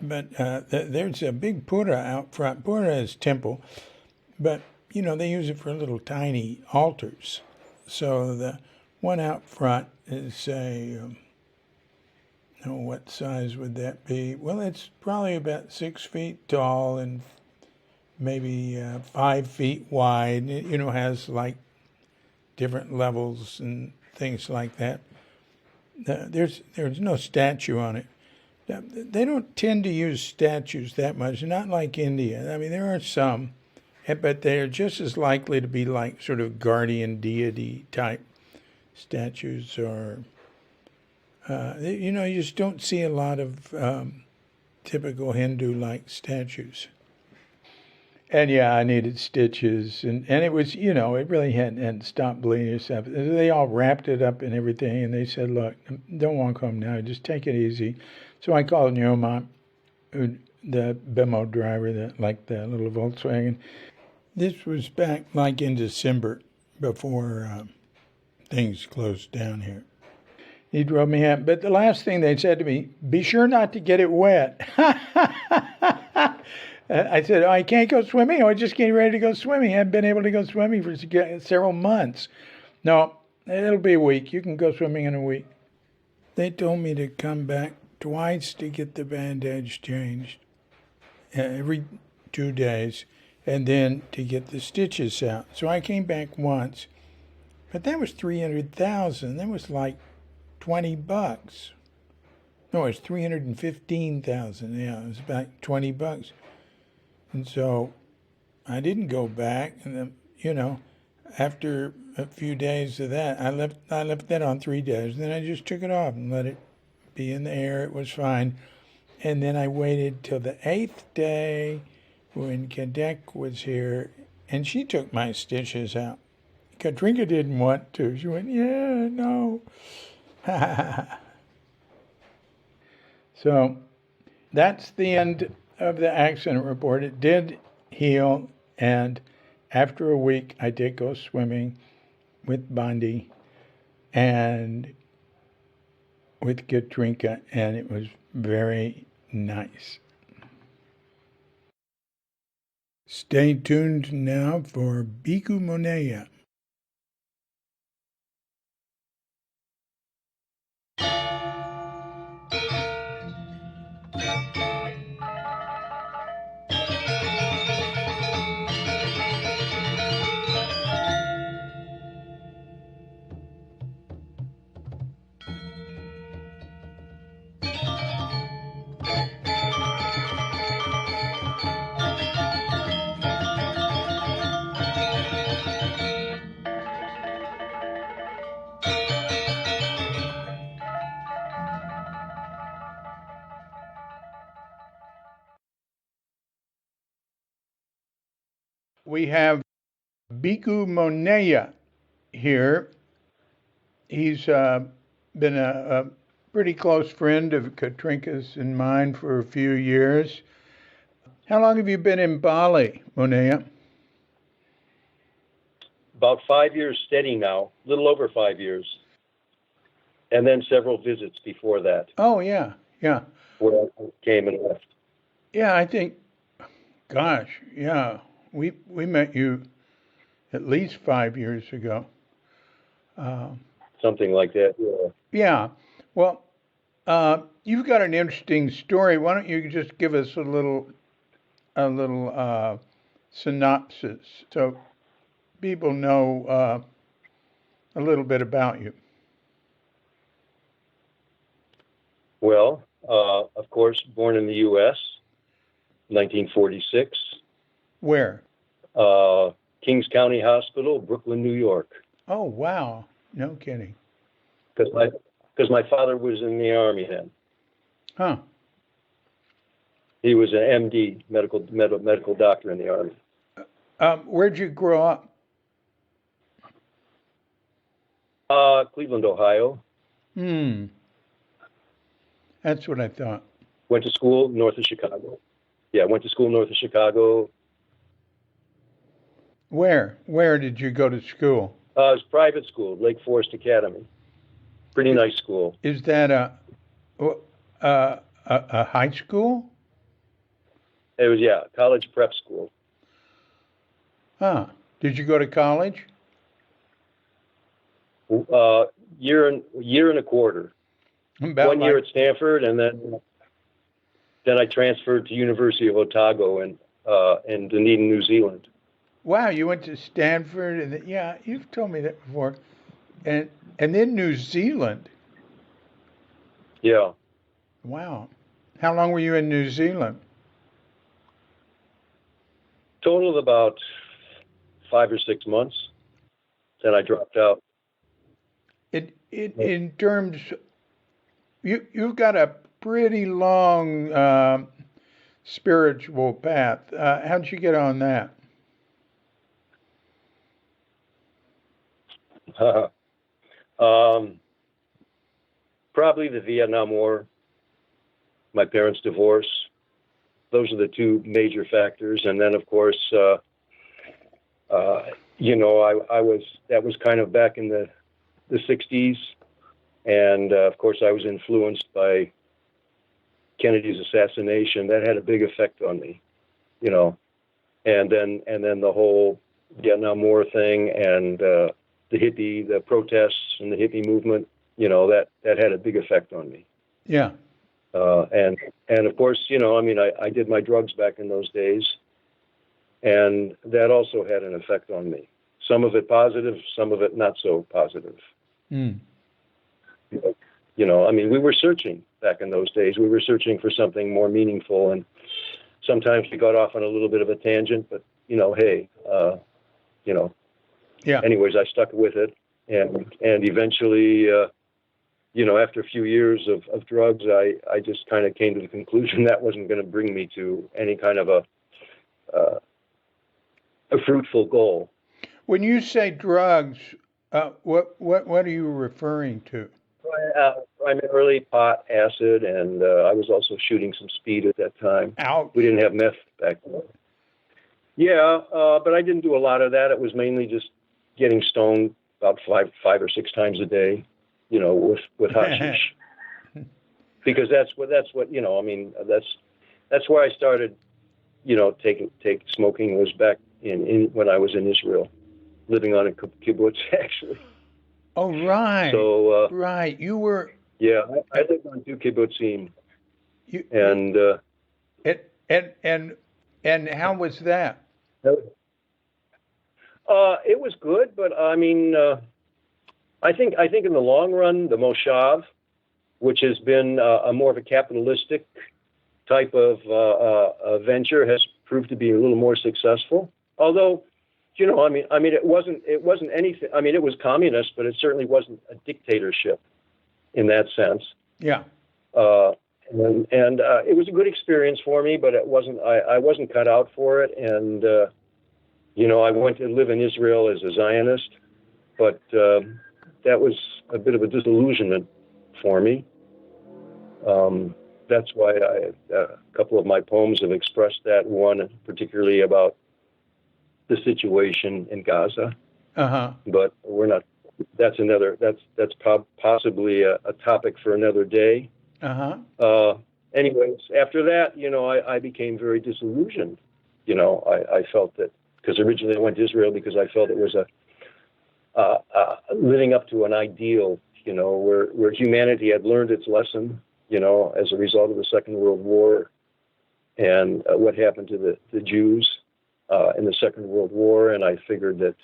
But there's a big pura out front. Pura is temple, but they use it for little tiny altars. So the one out front is what size would that be? Well, it's probably about 6 feet tall and maybe 5 feet wide. It, has like different levels and things like that. There's no statue on it. They don't tend to use statues that much, not like India. I mean, there are some, but they're just as likely to be like sort of guardian deity type statues, or you just don't see a lot of typical Hindu-like statues. And yeah, I needed stitches, and it was, it really hadn't stopped bleeding or stuff. They all wrapped it up and everything, and they said, look, don't walk home now, just take it easy. So I called Nyoma, the Bemo driver, the little Volkswagen. This was back like in December, before things closed down here. He drove me out, but the last thing they said to me, be sure not to get it wet. I said, I can't go swimming. I was just getting ready to go swimming. I haven't been able to go swimming for several months. No, it'll be a week. You can go swimming in a week. They told me to come back twice to get the bandage changed, every 2 days, and then to get the stitches out. So I came back once, but that was $300,000. That was like $20. No, it's $315,000. Yeah, it was about $20. And so I didn't go back. And then, after a few days of that, I left that on 3 days. And then I just took it off and let it be in the air. It was fine. and then I waited till the 8th day when Kadek was here, and she took my stitches out. Katrinka didn't want to. She went, yeah, no. So that's the end of the accident report. It did heal, and after a week, I did go swimming with Bondi and with Katrinka, and it was very nice. Stay tuned now for Bhikkhu Moneyya. We have Bhikkhu Moneyya here. He's been a pretty close friend of Katrinka's and mine for a few years. How long have you been in Bali, Moneyya? About 5 years steady now, a little over 5 years. And then several visits before that. Oh, yeah, yeah. Where I came and left. Yeah, I think, gosh, yeah, we met you at least 5 years ago. Something like that, yeah. Yeah. Well, you've got an interesting story. Why don't you just give us a little synopsis so people know a little bit about you? Well, of course, born in the U.S., 1946. Where? Kings County Hospital, Brooklyn, New York. Oh, wow. No kidding. Because my father was in the Army then. Huh. He was an MD, medical doctor in the Army. Where'd you grow up? Cleveland, Ohio. That's what I thought. Went to school north of Chicago. Yeah, went to school north of Chicago. Where did you go to school? It was private school, Lake Forest Academy. Pretty nice school. Is that a high school? It was, yeah, college prep school. Huh. Did you go to college? Year and a quarter. About 1 year at Stanford, and then I transferred to University of Otago in Dunedin, New Zealand. Wow, you went to Stanford, and yeah, you've told me that before, and then New Zealand. Yeah. Wow. How long were you in New Zealand? Total of about 5 or 6 months. Then I dropped out. In terms, you've got a pretty long spiritual path. How'd you get on that? Probably the Vietnam War, my parents' divorce. Those are the two major factors. And then, of course, that was kind of back in the 60s. And, of course, I was influenced by Kennedy's assassination. That had a big effect on me, and then the whole Vietnam War thing and the protests and the hippie movement, that had a big effect on me. Yeah. And of course, I did my drugs back in those days, and that also had an effect on me. Some of it positive, some of it not so positive. We were searching back in those days. We were searching for something more meaningful, and sometimes we got off on a little bit of a tangent, but, hey. Yeah. Anyways, I stuck with it, and eventually after a few years of drugs, I just kind of came to the conclusion that wasn't going to bring me to any kind of a fruitful goal. When you say drugs, what are you referring to? Primarily pot, acid, and I was also shooting some speed at that time. Ouch. We didn't have meth back then. Yeah, but I didn't do a lot of that. It was mainly just getting stoned about five or six times a day, with hashish. Because that's what that's where I started, smoking was back in when I was in Israel, living on a kibbutz actually. Oh, right. So right, you were. Yeah, I lived on two kibbutzim, and how was that? It was good, but I mean, I think in the long run, the moshav, which has been a more of a capitalistic type of venture, has proved to be a little more successful. Although, it wasn't anything. I mean, it was communist, but it certainly wasn't a dictatorship in that sense. Yeah. And it was a good experience for me, but it wasn't. I wasn't cut out for it, and I went to live in Israel as a Zionist, but that was a bit of a disillusionment for me. That's why a couple of my poems have expressed that. One particularly about the situation in Gaza. Uh-huh. But we're not. That's possibly a topic for another day. Uh-huh. Anyways, after that, I became very disillusioned. I felt that, because originally I went to Israel because I felt it was living up to an ideal, where humanity had learned its lesson, as a result of the Second World War and what happened to the Jews in the Second World War. And I figured that,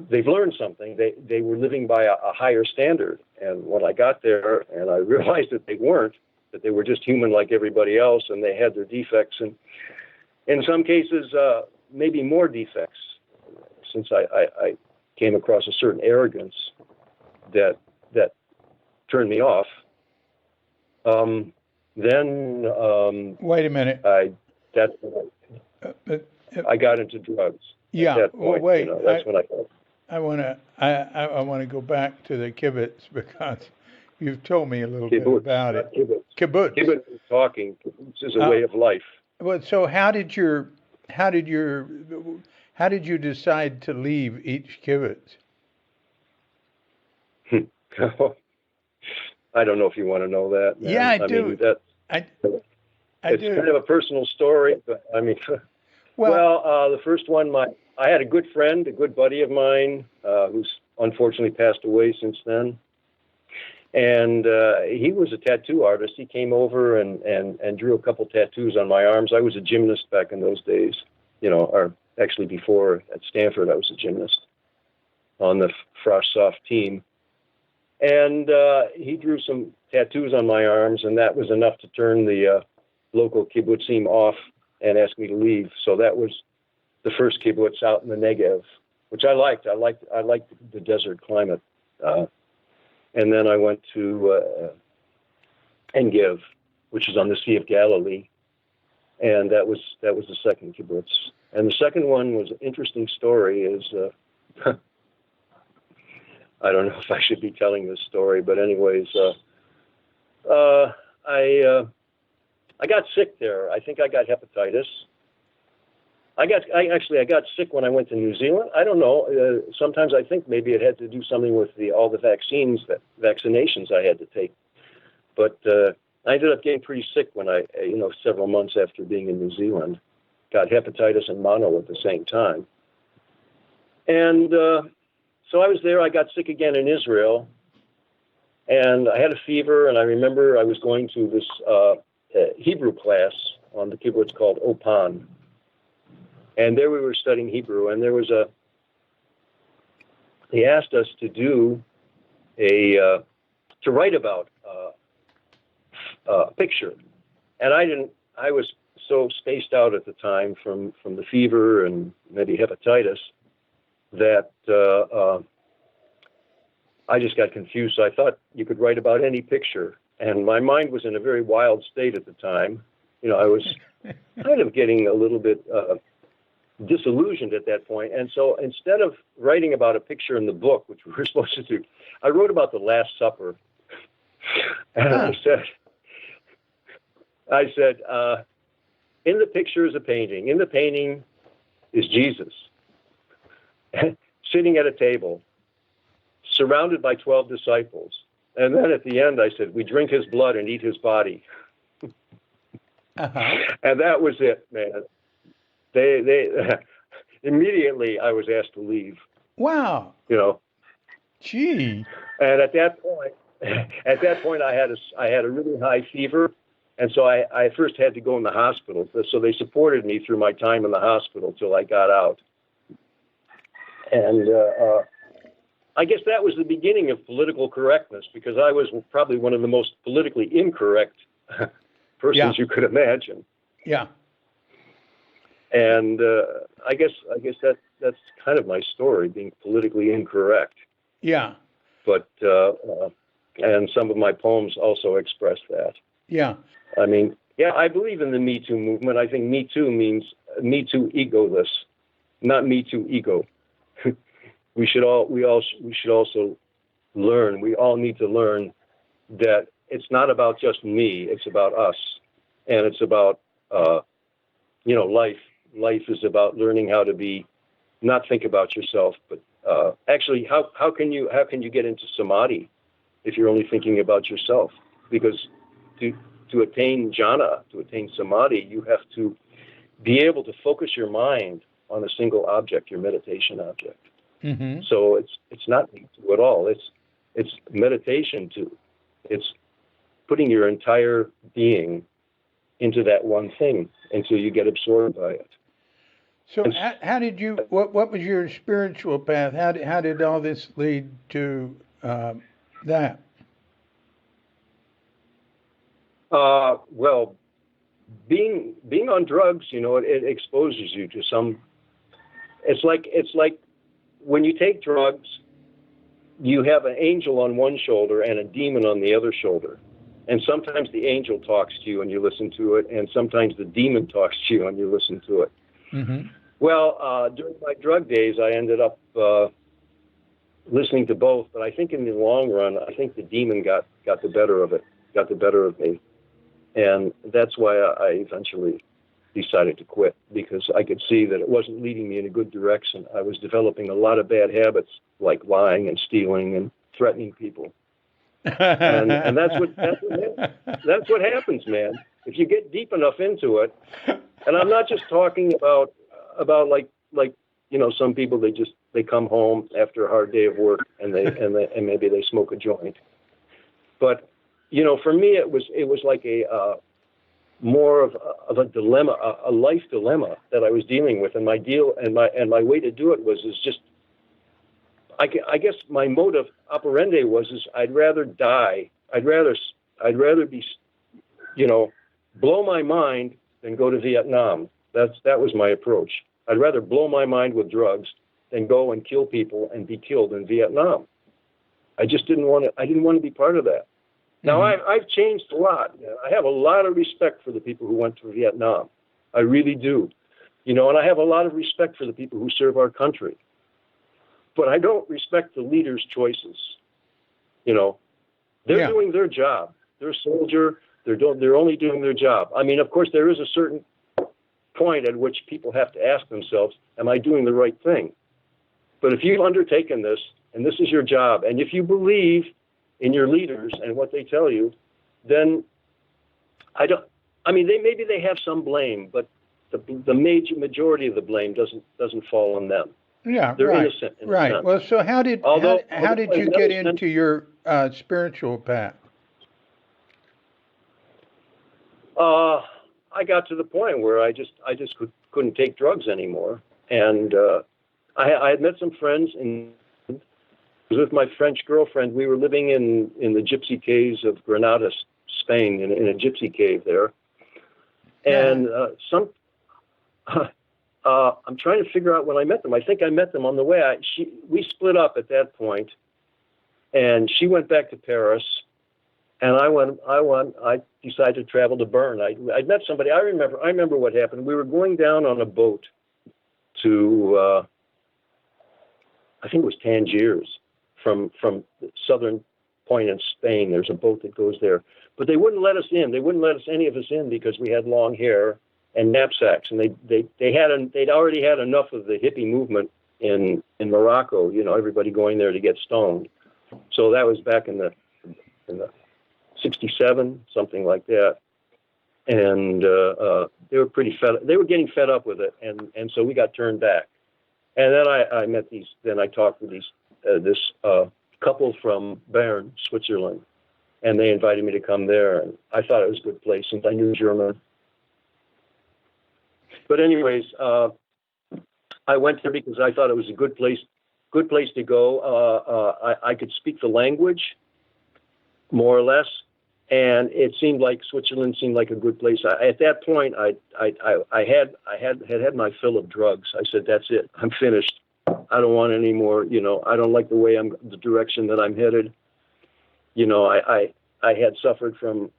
they've learned something. They were living by a higher standard. And when I got there and I realized that they weren't, that they were just human like everybody else, and they had their defects, and in some cases, maybe more defects, since I came across a certain arrogance that turned me off. Then wait a minute. I got into drugs. Yeah. At that point, well, wait. That's when I want to go back to the kibbutz, because you've told me a little bit about it. Kibbutz. Kibbutz is talking. Kibbutz is a way of life. Well, so how did you decide to leave each kibbutz? I don't know if you want to know that, man. Yeah, I do. Mean, it's do. Kind of a personal story, but I mean, the first one, I had a good friend, a good buddy of mine, who's unfortunately passed away since then. And he was a tattoo artist. He came over and drew a couple tattoos on my arms. I was a gymnast back in those days, or actually before at Stanford, I was a gymnast on the Frosh Soft team. And he drew some tattoos on my arms, and that was enough to turn the local kibbutzim off and ask me to leave. So that was the first kibbutz out in the Negev, which I liked. I liked the desert climate. And then I went to En-Gev, which is on the Sea of Galilee, and that was the second kibbutz. And the second one was an interesting story. Is I don't know if I should be telling this story, but anyways, I got sick there. I think I got hepatitis. I got sick when I went to New Zealand. I don't know. Sometimes I think maybe it had to do something with all the vaccinations I had to take. But I ended up getting pretty sick when several months after being in New Zealand. Got hepatitis and mono at the same time. And so I was there. I got sick again in Israel. And I had a fever, and I remember I was going to this Hebrew class on the kibbutz called Opan. And there we were studying Hebrew, and he asked us to do to write about a picture. And I was so spaced out at the time from the fever and maybe hepatitis that I just got confused. So I thought you could write about any picture. And my mind was in a very wild state at the time. I was kind of getting a little bit disillusioned at that point. And so instead of writing about a picture in the book, which we were supposed to do, I wrote about the Last Supper. And I said, in the picture is a painting. In the painting is Jesus sitting at a table, surrounded by 12 disciples. And then at the end, I said, we drink his blood and eat his body. Uh-huh. And that was it, man. They immediately I was asked to leave. Wow. Gee. And at that point, I had a really high fever, and so I first had to go in the hospital. So they supported me through my time in the hospital till I got out. And I guess that was the beginning of political correctness, because I was probably one of the most politically incorrect persons you could imagine. Yeah. And I guess that's kind of my story, being politically incorrect. Yeah. But and some of my poems also express that. Yeah. I mean, yeah, I believe in the Me Too movement. I think Me Too means Me Too egoless, not Me Too ego. We should also learn. We all need to learn that it's not about just me. It's about us, and it's about life. Life is about learning how to not think about yourself, but actually, how can you get into samadhi if you're only thinking about yourself? Because to attain jhana, to attain samadhi, you have to be able to focus your mind on a single object, your meditation object. Mm-hmm. So it's not Me Too at all. It's meditation too. It's putting your entire being into that one thing until you get absorbed by it. So how did you? What was your spiritual path? How did all this lead to that? Well, being on drugs, it exposes you to some. It's like when you take drugs, you have an angel on one shoulder and a demon on the other shoulder. And sometimes the angel talks to you and you listen to it, and sometimes the demon talks to you and you listen to it. Mm-hmm. Well, during my drug days, I ended up listening to both, but I think in the long run, I think the demon got the better of it, got the better of me. And that's why I eventually decided to quit, because I could see that it wasn't leading me in a good direction. I was developing a lot of bad habits, like lying and stealing and threatening people. And that's what happens, man. If you get deep enough into it, and I'm not just talking about like some people, they come home after a hard day of work and maybe they smoke a joint. But for me it was like a more of a dilemma, a life dilemma that I was dealing with, and my way to do it was just. I guess my modus operandi was I'd rather die. I'd rather be, blow my mind than go to Vietnam. That was my approach. I'd rather blow my mind with drugs than go and kill people and be killed in Vietnam. I just didn't want to. I didn't want to be part of that. Now I've changed a lot. I have a lot of respect for the people who went to Vietnam. I really do. And I have a lot of respect for the people who serve our country. But I don't respect the leaders' choices. They're doing their job. They're a soldier. They're only doing their job. I mean, of course, there is a certain point at which people have to ask themselves, am I doing the right thing? But if you've undertaken this, and this is your job, and if you believe in your leaders and what they tell you, then maybe they have some blame, but the majority of the blame doesn't fall on them. Yeah, they're right. innocent. Right. Well, so how did you get into your spiritual path? I got to the point where I just couldn't take drugs anymore, and I had met some friends, and I was with my French girlfriend. We were living in the gypsy caves of Granada, Spain, in a gypsy cave there, and I'm trying to figure out when I met them. I think I met them on the way. We split up at that point, And she went back to Paris, and I decided to travel to Bern. I'd met somebody. I remember what happened. We were going down on a boat to, I think it was Tangiers, from the southern point in Spain. There's a boat that goes there, but they wouldn't let us in. They wouldn't let any of us in because we had long hair and knapsacks, and they'd already had enough of the hippie movement in Morocco. You know, everybody going there to get stoned. So that was back in the 67, something like that. And they were they were getting fed up with it, and so we got turned back. And then I met then I talked with this couple from Bern, Switzerland, and they invited me to come there, and I thought it was a good place since I knew German. But anyways, I went there because I thought it was a good place to go. I could speak the language, more or less, and it seemed like Switzerland seemed like a good place. At that point, I had my fill of drugs. I said, "That's it. I'm finished. I don't want any more. You know, I don't like the direction that I'm headed. You know, I had suffered from,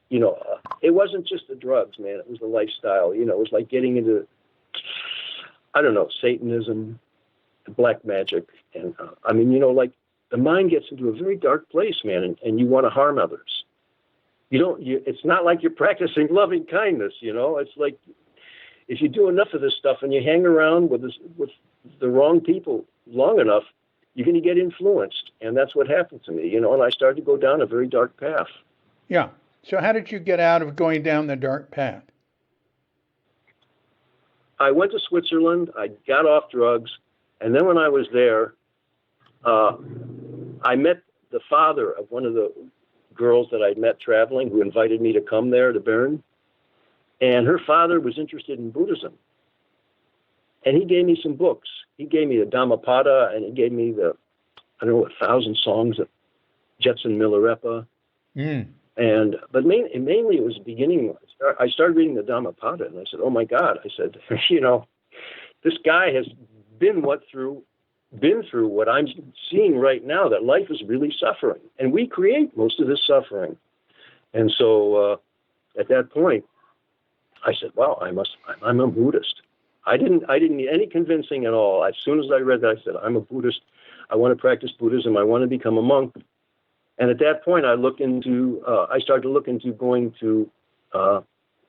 you know, it wasn't just the drugs, man. It was the lifestyle. You know, it was like getting into, I don't know, Satanism, black magic, and I mean, you know, like the mind gets into a very dark place, man, and you want to harm others. It's not like you're practicing loving kindness, you know. It's like if you do enough of this stuff and you hang around with the wrong people long enough, you're going to get influenced, and that's what happened to me, you know. And I started to go down a very dark path. Yeah. So how did you get out of going down the dark path? I went to Switzerland. I got off drugs, and then when I was there, I met the father of one of the girls that I'd met traveling, who invited me to come there to Bern. And her father was interested in Buddhism. And he gave me some books. He gave me the Dhammapada, and he gave me the, 1,000 songs of Jetson Milarepa. But mainly it was the beginning. I started reading the Dhammapada, and I said, "Oh my God!" I said, "You know, this guy has been through what I'm seeing right now. That life is really suffering, and we create most of this suffering." And so, at that point, I said, "Well, I'm a Buddhist." I didn't need any convincing at all. As soon as I read that, I said, "I'm a Buddhist. I want to practice Buddhism. I want to become a monk." And at that point, I started to look into going to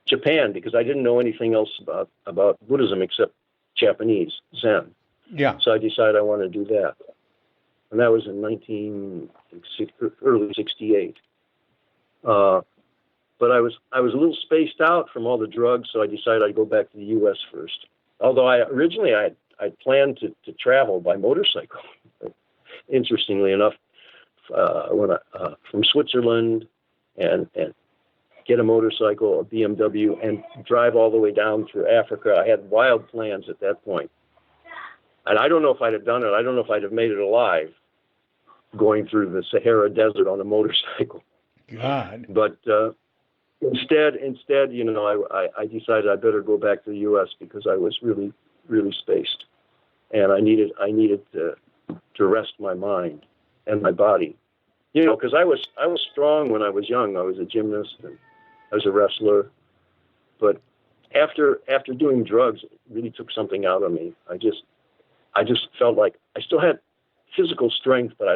Japan, because I didn't know anything else about Buddhism except Japanese, Zen. Yeah. So I decided I wanted to do that. And that was in early 68. But I was a little spaced out from all the drugs, so I decided I'd go back to the U.S. first. Although originally I planned to travel by motorcycle. Interestingly enough, from Switzerland and get a motorcycle, a BMW, and drive all the way down through Africa. I had wild plans at that point. And I don't know if I'd have done it. I don't know if I'd have made it alive going through the Sahara Desert on a motorcycle. God. But instead, you know, I decided I better go back to the U.S. because I was really, really spaced. And I needed to rest my mind and my body. You know, because I was strong when I was young. I was a gymnast and I was a wrestler. But after doing drugs, it really took something out of me. I just felt like I still had physical strength, but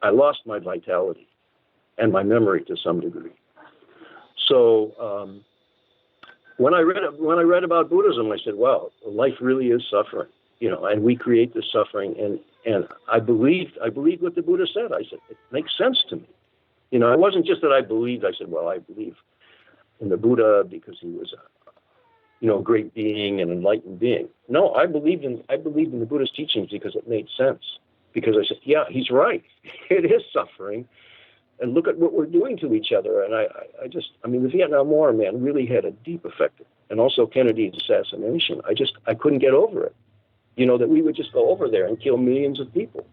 I lost my vitality and my memory to some degree. So when I read about Buddhism, I said, "Wow, life really is suffering, you know, and we create this suffering." And I believed what the Buddha said. I said, it makes sense to me. You know, it wasn't just that I believed. I said, well, I believe in the Buddha because he was a great being, an enlightened being. No, I believed in the Buddha's teachings because it made sense. Because I said, yeah, he's right. It is suffering. And look at what we're doing to each other. And I mean, the Vietnam War, man, really had a deep effect. And also Kennedy's assassination. I couldn't get over it. You know, that we would just go over there and kill millions of people.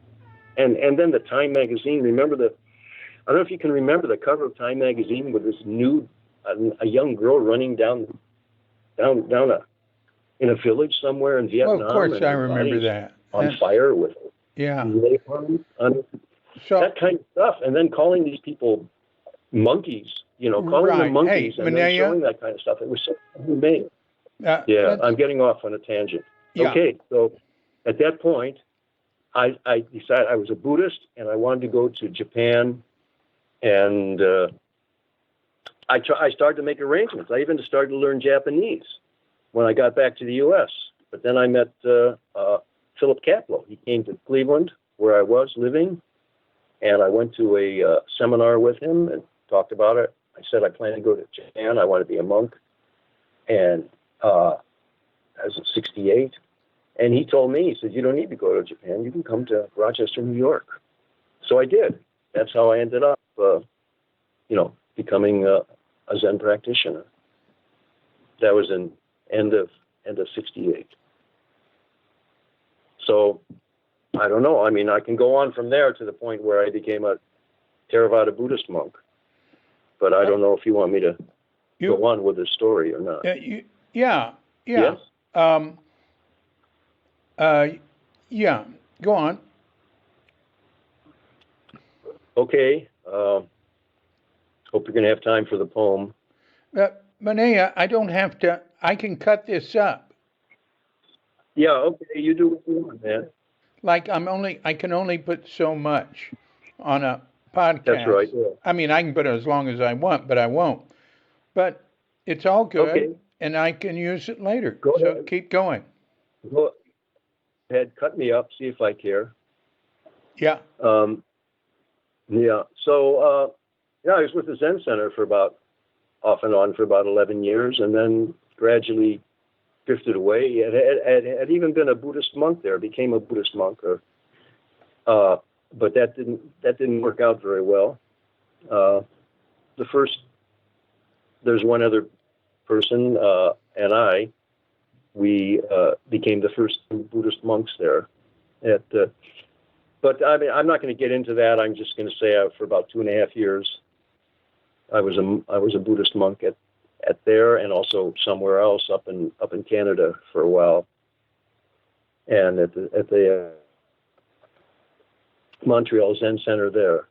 And then the Time magazine, I don't know if you can remember the cover of Time magazine with this nude, a young girl running down in a village somewhere in Vietnam. Well, of course, I remember that. On fire with yeah. napalm on it. So that kind of stuff. And then calling these people monkeys, calling them monkeys and then showing that kind of stuff. It was so humane. I'm getting off on a tangent. Yeah. Okay, so at that point, I decided I was a Buddhist and I wanted to go to Japan, and I started to make arrangements. I even started to learn Japanese when I got back to the U.S. But then I met Philip Kaplow. He came to Cleveland, where I was living, and I went to a seminar with him and talked about it. I said I plan to go to Japan. I want to be a monk, and I was 68. And he told me, he said, you don't need to go to Japan. You can come to Rochester, New York. So I did. That's how I ended up, becoming a Zen practitioner. That was in end of 68. So I don't know. I mean, I can go on from there to the point where I became a Theravada Buddhist monk. But I don't know if you want me to go on with this story or not. Yeah. Yes? Yeah, go on. Okay. Hope you're going to have time for the poem. Moneyya, I don't have to. I can cut this up. Yeah, okay. You do what you want, man. Like I can only put so much on a podcast. That's right. Yeah. I mean, I can put it as long as I want, but I won't. But it's all good, okay. And I can use it later. Go ahead. Keep going. Go ahead, cut me up, see if I care. Yeah. Yeah. So, I was with the Zen Center off and on for about 11 years, and then gradually drifted away. Had even been a Buddhist monk there, became a Buddhist monk, but that didn't work out very well. There's one other person, and we became the first Buddhist monks there. But I mean, I'm not going to get into that. I'm just going to say for about 2.5 years, I was a Buddhist monk at there, and also somewhere else up in Canada for a while, and at the Montreal Zen Center there.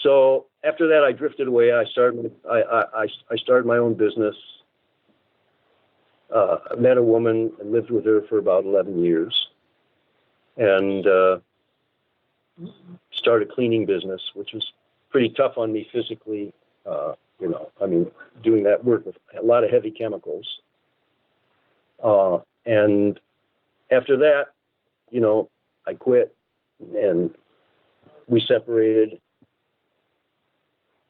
So after that, I drifted away. I started my own business. I met a woman and lived with her for about 11 years, and started a cleaning business, which was pretty tough on me physically. Doing that work with a lot of heavy chemicals. And after that, I quit and we separated.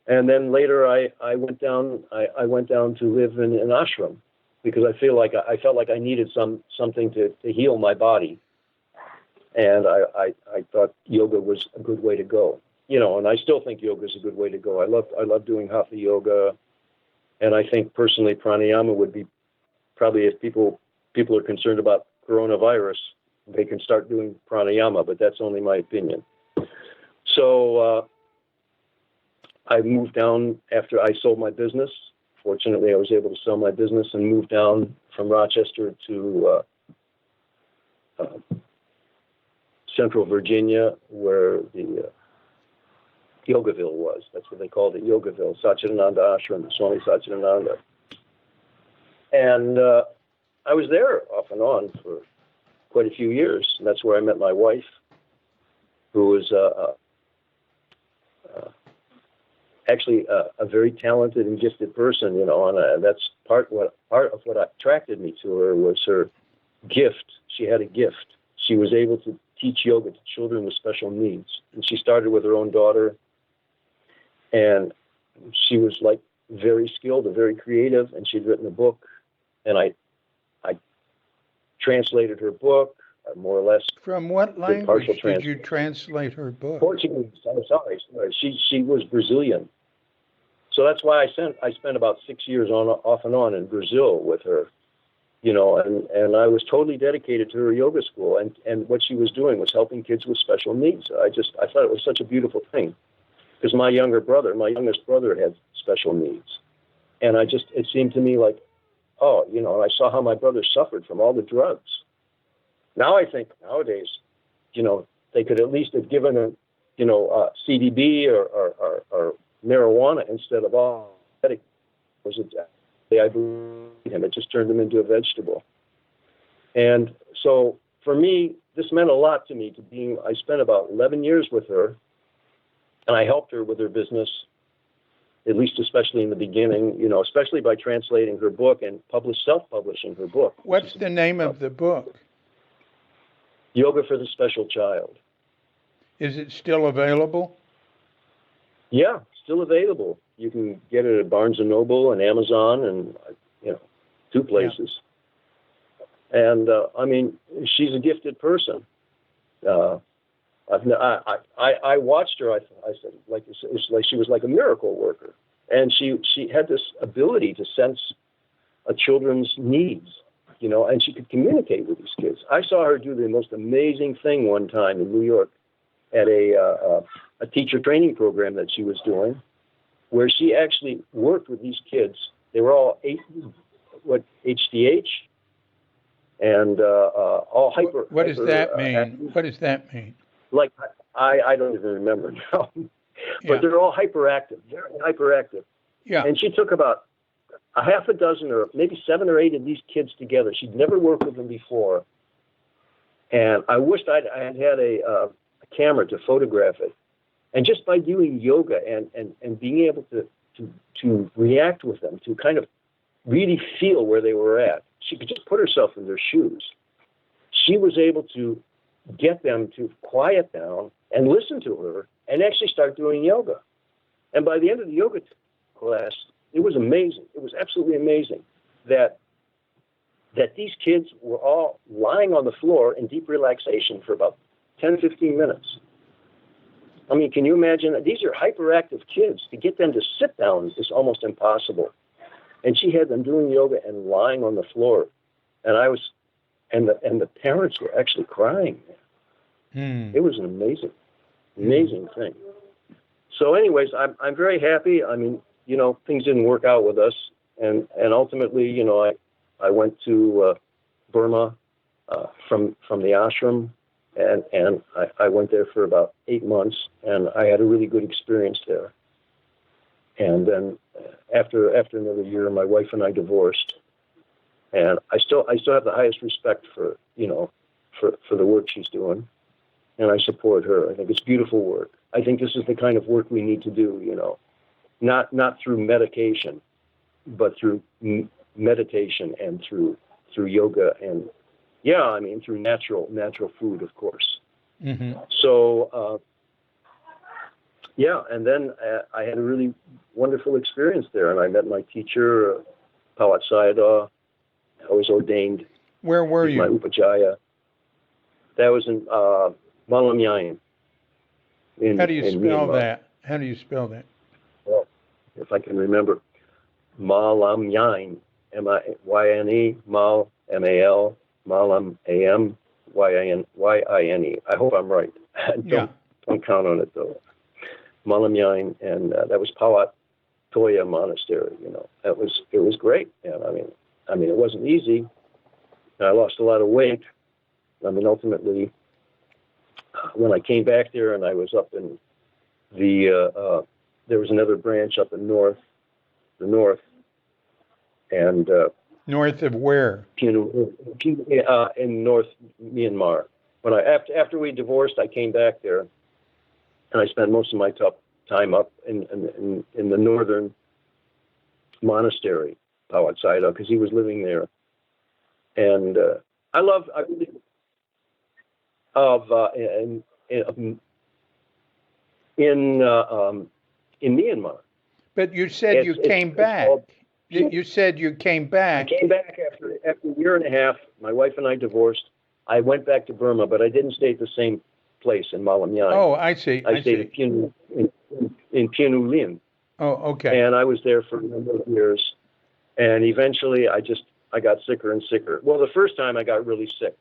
And then later I went down to live in an ashram because I felt like I needed something to heal my body. And I thought yoga was a good way to go. And I still think yoga is a good way to go. I love doing hatha yoga, and I think personally pranayama would be probably, if people are concerned about coronavirus, they can start doing pranayama, but that's only my opinion. So I moved down after I sold my business. Fortunately, I was able to sell my business and move down from Rochester to Central Virginia, where the Yogaville was. That's what they called it, Yogaville, Satchidananda Ashram, Swami Satchidananda. And I was there off and on for quite a few years. And that's where I met my wife, who was actually a very talented and gifted person, and that's part of what attracted me to her was her gift. She had a gift. She was able to teach yoga to children with special needs. And she started with her own daughter. And she was like very skilled and very creative, and she'd written a book, and I translated her book, more or less. From what language did you translate her book? Portuguese. I'm sorry. She was Brazilian, so that's why I spent about 6 years off and on in Brazil with her, and I was totally dedicated to her yoga school, and what she was doing was helping kids with special needs. I thought it was such a beautiful thing. Because my youngest brother had special needs. And it seemed to me like, and I saw how my brother suffered from all the drugs. Now I think nowadays, they could at least have given him CDB or marijuana instead of all. Was it? I believe him. It just turned him into a vegetable. And so for me, this meant a lot to me. I spent about 11 years with her, and I helped her with her business, at least especially in the beginning, especially by translating her book and self-publishing her book. What's the name of the book? Yoga for the Special Child. Is it still available? Yeah, still available. You can get it at Barnes & Noble and Amazon and, 2 places. Yeah. And, she's a gifted person. I watched her. I said, it's like she was like a miracle worker. And she had this ability to sense a children's needs, and she could communicate with these kids. I saw her do the most amazing thing one time in New York at a teacher training program that she was doing, where she actually worked with these kids. They were all HDH and all hyper. What does that mean? What does that mean? Like I don't even remember now, but they're all hyperactive, very hyperactive. Yeah. And she took about a half a dozen or maybe 7 or 8 of these kids together. She'd never worked with them before, and I wished I had a camera to photograph it. And just by doing yoga and being able to react with them, to kind of really feel where they were at, she could just put herself in their shoes. She was able to get them to quiet down and listen to her and actually start doing yoga. And by the end of the yoga class, it was amazing. It was absolutely amazing that these kids were all lying on the floor in deep relaxation for about 10, 15 minutes. I mean, can you imagine? These are hyperactive kids. To get them to sit down is almost impossible. And she had them doing yoga and lying on the floor. And the parents were actually crying. It was an amazing thing. So anyways, I'm very happy. I mean, things didn't work out with us. And ultimately, I went to Burma from the ashram. And I went there for about 8 months, and I had a really good experience there. And then after another year, my wife and I divorced. And I still have the highest respect for the work she's doing, and I support her. I think it's beautiful work. I think this is the kind of work we need to do. Not through medication, but through meditation and through yoga and. Yeah, through natural food, of course. Mm-hmm. So, and then I had a really wonderful experience there, and I met my teacher, Pawat Sayadaw. I was ordained. Where were you? My Upajjhaya. That was in Malamyain. How do you spell that? How do you spell that? Well, if I can remember, Malamyain, M-I-Y-N-E, Mal, M-A-L. Malam, A-M-Y-I-N-E. I hope I'm right. Don't count on it, though. Malamyain, and that was Pawat Toya Monastery. It was great. And it wasn't easy. I lost a lot of weight. Ultimately, when I came back there, and I was up in there was another branch up in the north, and. North of where? In North Myanmar. After we divorced, I came back there, and I spent most of my time up in the northern monastery, Pawat Sayadaw, because he was living there. And in Myanmar. But you said you came back. You said you came back. I came back after a year and a half. My wife and I divorced. I went back to Burma, but I didn't stay at the same place in Malamyain. Oh, I see. I stayed in Phinu Lin. Oh, okay. And I was there for a number of years. And eventually I got sicker and sicker. Well, the first time I got really sick.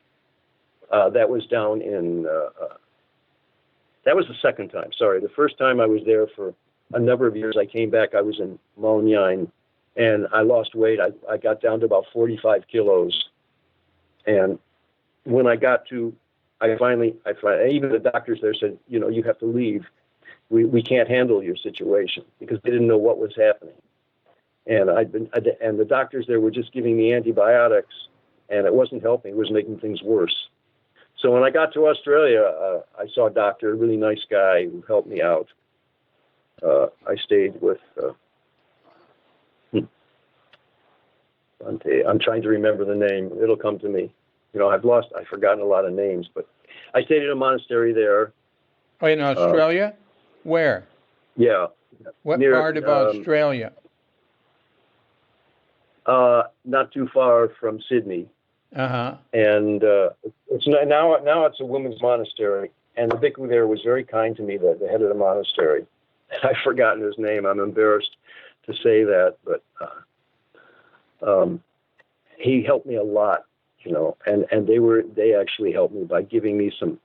That was down in, that was the second time. Sorry. The first time I was there for a number of years. I came back. I was in Malamyain. And I lost weight. I got down to about 45 kilos. And when I got to I finally, even the doctors there said, you have to leave. We can't handle your situation, because they didn't know what was happening. And and the doctors there were just giving me antibiotics, and it wasn't helping. It was making things worse. So when I got to Australia, I saw a doctor, a really nice guy who helped me out. I stayed with, I'm trying to remember the name. It'll come to me. I've forgotten a lot of names, but I stayed in a monastery there. Oh, in Australia? Where? Yeah. What part of Australia? Not too far from Sydney. Uh-huh. And it's now it's a women's monastery, and the bhikkhu there was very kind to me, the head of the monastery. I've forgotten his name. I'm embarrassed to say that, but he helped me a lot, and they actually helped me by giving me some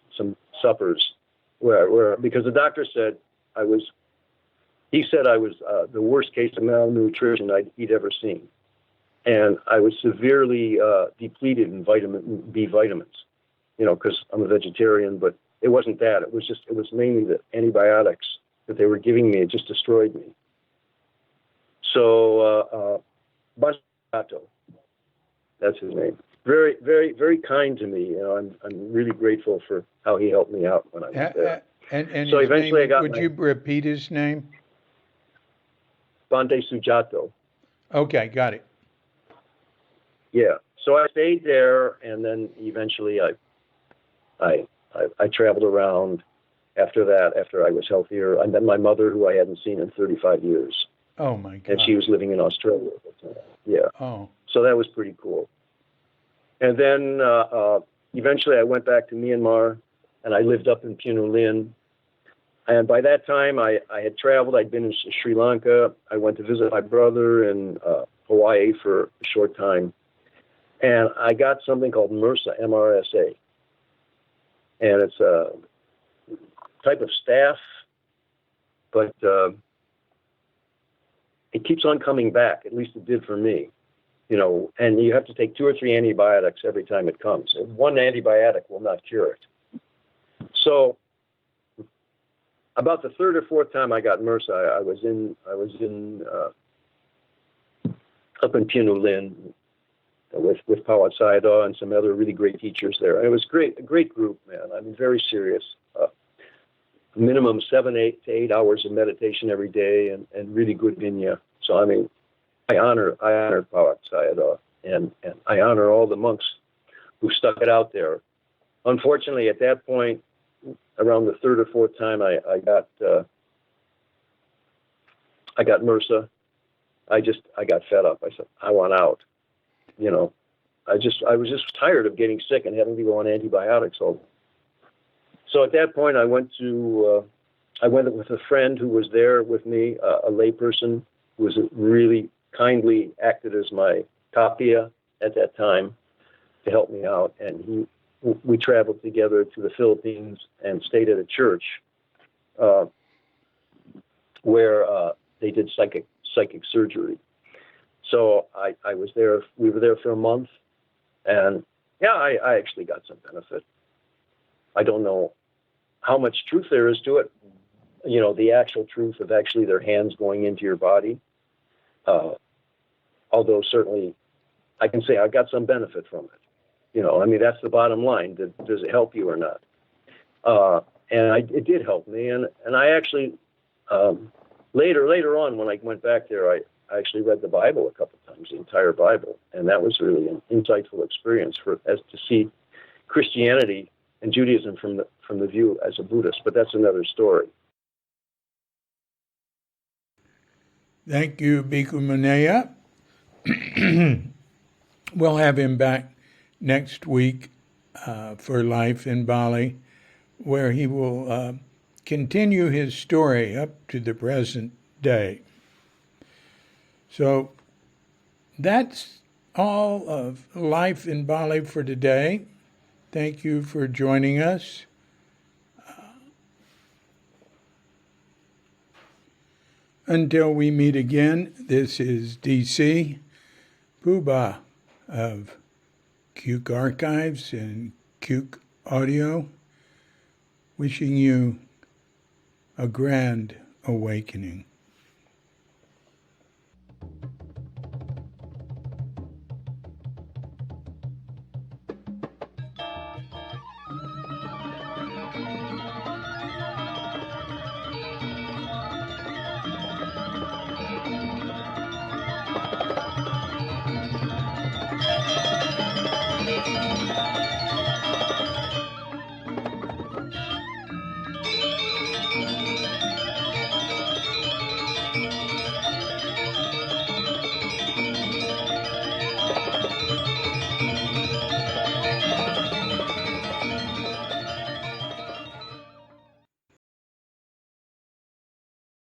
suppers, where because the doctor said I was the worst case of malnutrition he'd ever seen. And I was severely depleted in vitamin B vitamins, because I'm a vegetarian, but it wasn't that. It was mainly the antibiotics that they were giving me. It just destroyed me. So, Basato, that's his name. Very, very, very kind to me. I'm really grateful for how he helped me out when I was there. And so eventually name, would you repeat his name? Bhante Sujato. Okay, got it. Yeah. So I stayed there, and then eventually I traveled around after that, after I was healthier. I met my mother, who I hadn't seen in 35 years. Oh, my God. And she was living in Australia at the time. Yeah. Oh. So that was pretty cool. And then eventually I went back to Myanmar, and I lived up in Punalin. And by that time, I had traveled. I'd been in Sri Lanka. I went to visit my brother in Hawaii for a short time. And I got something called MRSA, MRSA. And it's a type of staph, but it keeps on coming back. At least it did for me. And you have to take 2 or 3 antibiotics every time it comes. And one antibiotic will not cure it. So about the 3rd or 4th time I got MRSA, I was in up in Punalin with Pawat Sayadaw and some other really great teachers there. And it was a great group, man. I mean, very serious. Minimum 7 to 8 hours of meditation every day, and really good vinya. So I mean, I honor Pawat Sayadaw, and I honor all the monks who stuck it out there. Unfortunately, at that point, around the 3rd or 4th time I got MRSA, I got fed up. I said, I want out. I was just tired of getting sick and having to go on antibiotics all. So at that point, I went with a friend who was there with me, a layperson who was really kindly acted as my tapia at that time to help me out. And we traveled together to the Philippines and stayed at a church where they did psychic surgery. So I was there. We were there for a month, and yeah, I actually got some benefit. I don't know how much truth there is to it. The actual truth of actually their hands going into your body. Although certainly, I can say I got some benefit from it. I mean, that's the bottom line. Does it help you or not? And it did help me. And I actually, later on when I went back there, I actually read the Bible a couple of times, the entire Bible. And that was really an insightful experience as to see Christianity and Judaism from the view as a Buddhist. But that's another story. Thank you, Bhikkhu Moneyya. We'll have him back next week for Life in Bali, where he will continue his story up to the present day. So that's all of Life in Bali for today. Thank you for joining us. Until we meet again, this is DC Puba of Cuke Archives and Cuke Audio, wishing you a grand awakening.